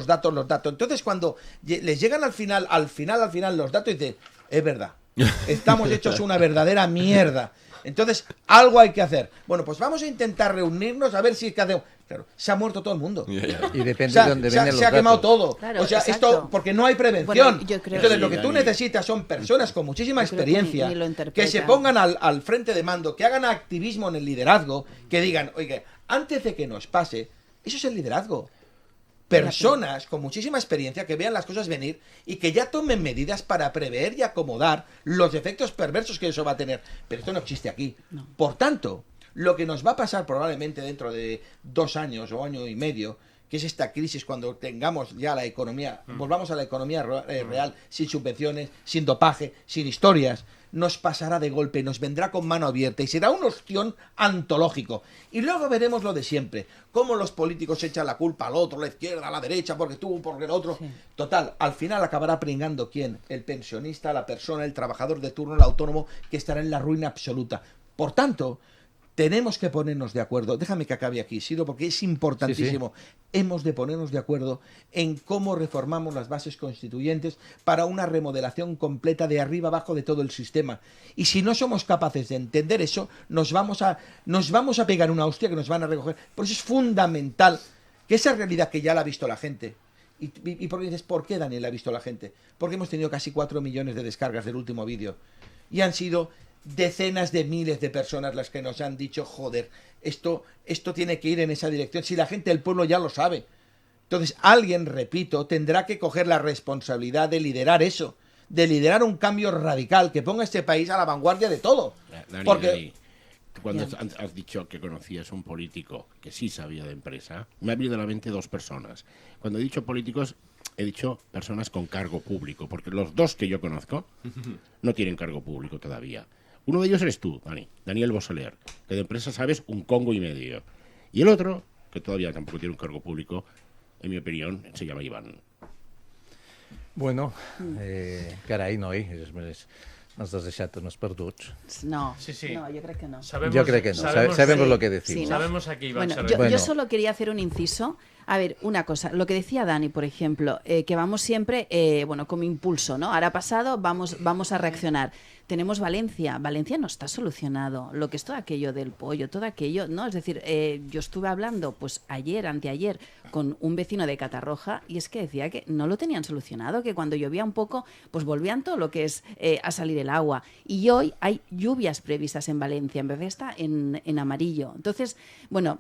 Entonces, cuando les llegan al final los datos, dicen, es verdad, estamos hechos una verdadera mierda. Entonces, algo hay que hacer. Bueno, pues vamos a intentar reunirnos a ver si es que hacemos. Claro, se ha muerto todo el mundo. Y depende de dónde vengan los se ha quemado datos. todo. Claro, o sea, exacto. esto, porque no hay prevención. Bueno, yo creo Entonces, que lo que tú necesitas son personas con muchísima Yo creo que experiencia ni lo que interpretan. se pongan al frente de mando, que hagan activismo en el liderazgo, que digan, oye, antes de que nos pase, eso es el liderazgo. Personas con muchísima experiencia que vean las cosas venir y que ya tomen medidas para prever y acomodar los efectos perversos que eso va a tener. Pero esto no existe aquí. No. Por tanto, lo que nos va a pasar probablemente dentro de 2 años o año y medio, que es esta crisis cuando tengamos ya la economía, volvamos a la economía real, sin subvenciones, sin dopaje, sin historias, nos pasará de golpe, nos vendrá con mano abierta y será un ostión antológico. Y luego veremos lo de siempre, cómo los políticos echan la culpa al otro, a la izquierda, a la derecha, porque tú, porque el otro. Sí. Total, al final acabará pringando ¿quién? El pensionista, la persona, el trabajador de turno, el autónomo, que estará en la ruina absoluta. Por tanto, tenemos que ponernos de acuerdo. Déjame que acabe aquí, Siro, porque es importantísimo. Sí, sí. Hemos de ponernos de acuerdo en cómo reformamos las bases constituyentes para una remodelación completa de arriba abajo de todo el sistema. Y si no somos capaces de entender eso, nos vamos a pegar una hostia que nos van a recoger. Por eso es fundamental que esa realidad que ya la ha visto la gente. Y porque dices, ¿por qué, Daniel, la ha visto la gente? Porque hemos tenido casi 4 millones de descargas del último vídeo. Y han sido decenas de miles de personas las que nos han dicho, joder, esto tiene que ir en esa dirección, si la gente del pueblo ya lo sabe. Entonces alguien, repito, tendrá que coger la responsabilidad de liderar eso, de liderar un cambio radical que ponga a este país a la vanguardia de todo. Dani, cuando has dicho que conocías a un político que sí sabía de empresa, me ha venido a la mente 2 personas. Cuando he dicho políticos, he dicho personas con cargo público, porque los 2 que yo conozco no tienen cargo público todavía. Uno de ellos eres tú, Daniel Bosoler, que de empresa sabes un congo y medio. Y el otro, que todavía tampoco tiene un cargo público, en mi opinión, se llama Iván. Bueno, carai, noi, ens has deixat unos perduts. No, sí. No, yo creo que no. Yo creo que no, sabemos lo que decimos. Sí, ¿no? Sabemos a qué Iván se refiere. Yo solo quería hacer un inciso. A ver, una cosa, lo que decía Dani, por ejemplo, que vamos siempre, como impulso, ¿no? Ahora pasado, vamos a reaccionar. Tenemos Valencia no está solucionado, lo que es todo aquello del pollo, todo aquello, ¿no? Es decir, yo estuve hablando, pues anteayer, con un vecino de Catarroja y es que decía que no lo tenían solucionado, que cuando llovía un poco, pues volvían todo lo que es a salir el agua. Y hoy hay lluvias previstas en Valencia, en vez de estar en amarillo. Entonces, bueno,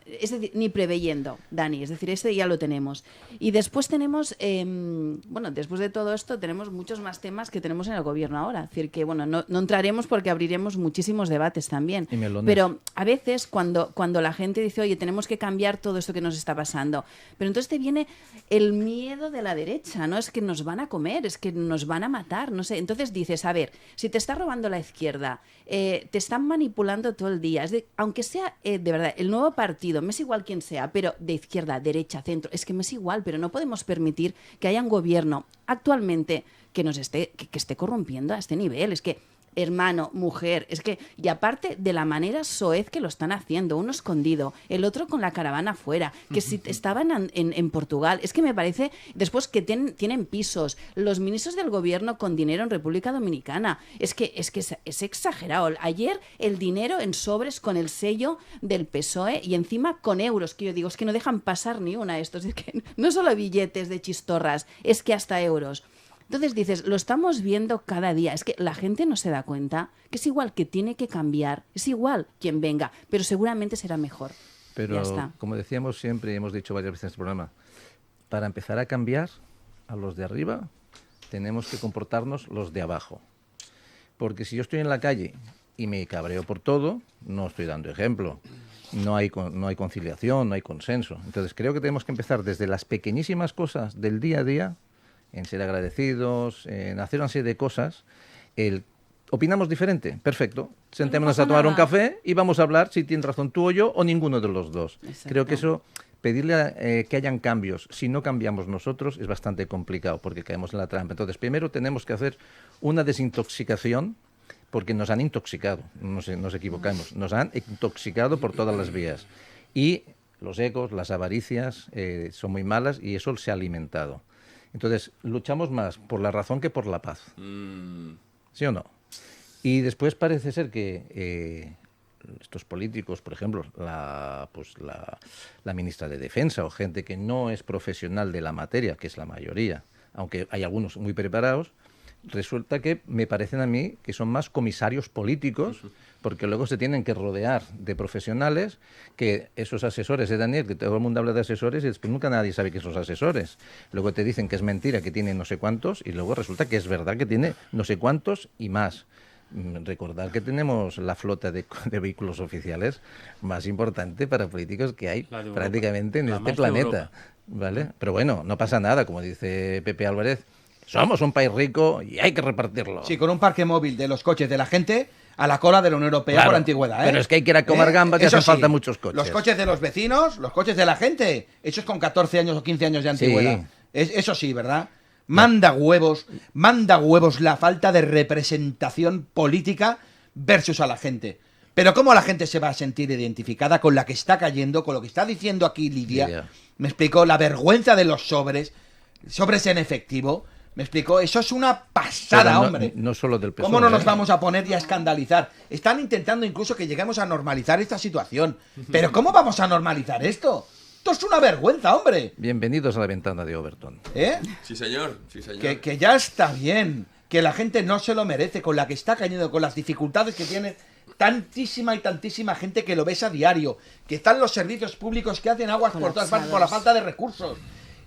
es decir, ni preveyendo, Dani, es decir, ese ya lo tenemos. Y después tenemos, después de todo esto, tenemos muchos más temas que tenemos en el gobierno ahora. Es decir, que bueno, no entraremos porque abriremos muchísimos debates también. Pero a veces cuando la gente dice, oye, tenemos que cambiar todo esto que nos está pasando, pero entonces te viene el miedo de la derecha, ¿no? Es que nos van a comer, es que nos van a matar, no sé. Entonces dices, a ver, si te está robando la izquierda, te están manipulando todo el día, aunque sea de verdad el nuevo partido, me es igual quién sea, pero de izquierda, derecha, centro, es que me es igual, pero no podemos permitir que haya un gobierno actualmente que esté corrompiendo a este nivel. Es que, hermano, mujer, es que, y aparte de la manera soez que lo están haciendo, uno escondido, el otro con la caravana afuera, que si estaban en Portugal, es que me parece, después que tienen pisos, los ministros del gobierno con dinero en República Dominicana, es exagerado. Ayer el dinero en sobres con el sello del PSOE y encima con euros, que yo digo, es que no dejan pasar ni una estos, es que no solo billetes de chistorras, es que hasta euros. Entonces dices, lo estamos viendo cada día. Es que la gente no se da cuenta que es igual, que tiene que cambiar. Es igual quien venga, pero seguramente será mejor. Pero, como decíamos siempre y hemos dicho varias veces en este programa, para empezar a cambiar a los de arriba, tenemos que comportarnos los de abajo. Porque si yo estoy en la calle y me cabreo por todo, no estoy dando ejemplo. No hay conciliación, no hay consenso. Entonces creo que tenemos que empezar desde las pequeñísimas cosas del día a día, en ser agradecidos, en hacer una serie de cosas. ¿Opinamos diferente? Perfecto. Sentémonos a tomar un café y vamos a hablar si tienes razón tú o yo o ninguno de los dos. Exacto. Creo que eso, pedirle que hayan cambios, si no cambiamos nosotros, es bastante complicado porque caemos en la trampa. Entonces, primero tenemos que hacer una desintoxicación porque nos han intoxicado, nos equivocamos, nos han intoxicado por todas las vías. Y los egos, las avaricias son muy malas y eso se ha alimentado. Entonces, luchamos más por la razón que por la paz. ¿Sí o no? Y después parece ser que estos políticos, por ejemplo, la ministra de Defensa o gente que no es profesional de la materia, que es la mayoría, aunque hay algunos muy preparados, resulta que me parecen a mí que son más comisarios políticos, porque luego se tienen que rodear de profesionales, que esos asesores de Daniel, que todo el mundo habla de asesores y después nunca nadie sabe que son asesores. Luego te dicen que es mentira, que tiene no sé cuántos, y luego resulta que es verdad que tiene no sé cuántos y más. Recordar que tenemos la flota de vehículos oficiales más importante para políticos que hay prácticamente en este planeta, ¿vale? Pero bueno, no pasa nada, como dice Pepe Álvarez, somos un país rico y hay que repartirlo. Sí, con un parque móvil de los coches de la gente a la cola de la Unión Europea, claro, por antigüedad, ¿eh? Pero es que hay que ir a comer gambas y hacen falta muchos coches. Los coches de los vecinos, los coches de la gente, esos con 14 años o 15 años de antigüedad. Sí. Eso sí, ¿verdad? Manda huevos la falta de representación política versus a la gente. Pero ¿cómo la gente se va a sentir identificada con la que está cayendo, con lo que está diciendo aquí Lidia? Me explicó la vergüenza de los sobres en efectivo. Me explicó, eso es una pasada, hombre. No solo del PSOE. ¿Cómo no nos vamos a poner y a escandalizar? Están intentando incluso que lleguemos a normalizar esta situación. Pero ¿cómo vamos a normalizar esto? Esto es una vergüenza, hombre. Bienvenidos a la ventana de Overton. ¿Eh? Sí, señor. Sí, señor. Que ya está bien, que la gente no se lo merece, con la que está cayendo, con las dificultades que tiene tantísima y tantísima gente que lo ves a diario, que están los servicios públicos que hacen aguas por todas partes por la falta de recursos.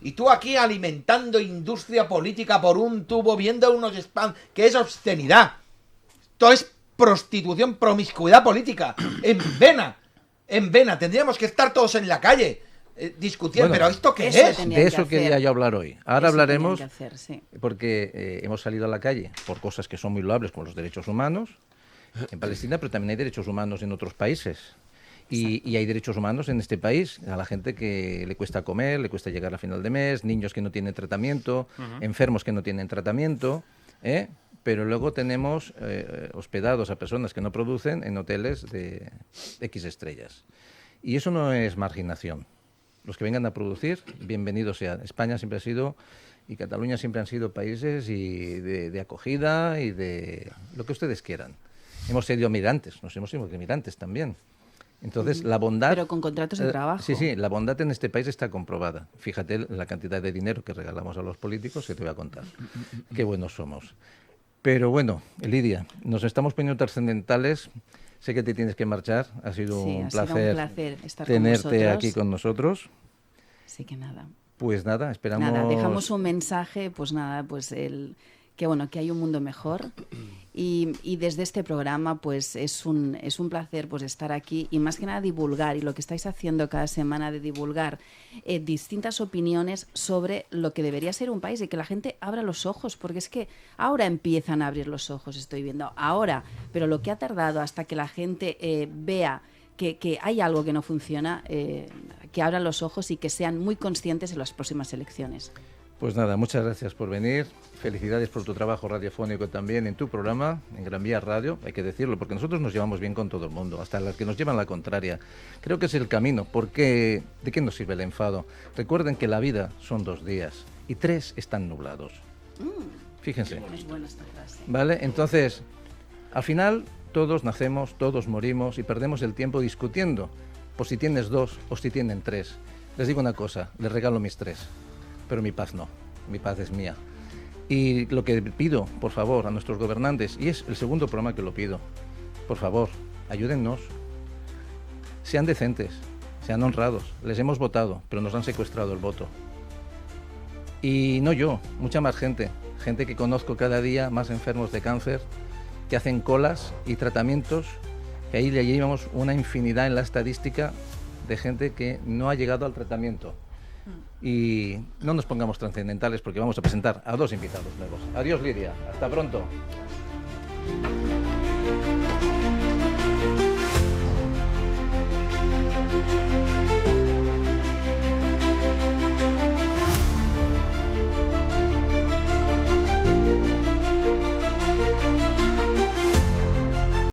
Y tú aquí alimentando industria política por un tubo, viendo unos spam, que es obscenidad. Esto es prostitución, promiscuidad política, en vena. Tendríamos que estar todos en la calle discutiendo, pero ¿esto qué es? De eso quería yo hablar hoy. Ahora hablaremos, porque hemos salido a la calle por cosas que son muy loables, como los derechos humanos en Palestina, pero también hay derechos humanos en otros países. Y hay derechos humanos en este país, a la gente que le cuesta comer, le cuesta llegar a final de mes, niños que no tienen tratamiento, enfermos que no tienen tratamiento, pero luego tenemos hospedados a personas que no producen en hoteles de X estrellas. Y eso no es marginación. Los que vengan a producir, bienvenidos sean. España siempre ha sido, y Cataluña siempre han sido países de acogida y de lo que ustedes quieran. Hemos sido migrantes, nos hemos sido migrantes también. Entonces, la bondad... Pero con contratos de trabajo. Sí, la bondad en este país está comprobada. Fíjate la cantidad de dinero que regalamos a los políticos, que te voy a contar. Qué buenos somos. Pero bueno, Lidia, nos estamos poniendo trascendentales. Sé que te tienes que marchar. Ha sido un placer estar tenerte aquí con nosotros. Sí que nada. Pues nada, esperamos... Nada, dejamos un mensaje, pues nada, pues que hay un mundo mejor. Y desde este programa pues es un placer pues estar aquí y más que nada divulgar, y lo que estáis haciendo cada semana de divulgar distintas opiniones sobre lo que debería ser un país, y que la gente abra los ojos, porque es que ahora empiezan a abrir los ojos, estoy viendo ahora, pero lo que ha tardado hasta que la gente vea que hay algo que no funciona, que abran los ojos y que sean muy conscientes en las próximas elecciones. Pues nada, muchas gracias por venir. Felicidades por tu trabajo radiofónico también en tu programa, en Gran Vía Radio, hay que decirlo, porque nosotros nos llevamos bien con todo el mundo, hasta las que nos llevan la contraria. Creo que es el camino, porque ¿de qué nos sirve el enfado? Recuerden que la vida son 2 días y 3 están nublados. Fíjense. Es buena esta frase. ¿Vale? Entonces, al final todos nacemos, todos morimos y perdemos el tiempo discutiendo por si tienes 2 o si tienen 3. Les digo una cosa, les regalo mis 3. Pero mi paz no, mi paz es mía. Y lo que pido, por favor, a nuestros gobernantes, y es el segundo programa que lo pido, por favor, ayúdennos, sean decentes, sean honrados, les hemos votado, pero nos han secuestrado el voto. Y no yo, mucha más gente que conozco cada día, más enfermos de cáncer, que hacen colas y tratamientos, que ahí le llevamos una infinidad en la estadística de gente que no ha llegado al tratamiento. Y no nos pongamos trascendentales porque vamos a presentar a 2 invitados nuevos. Adiós, Lidia. Hasta pronto.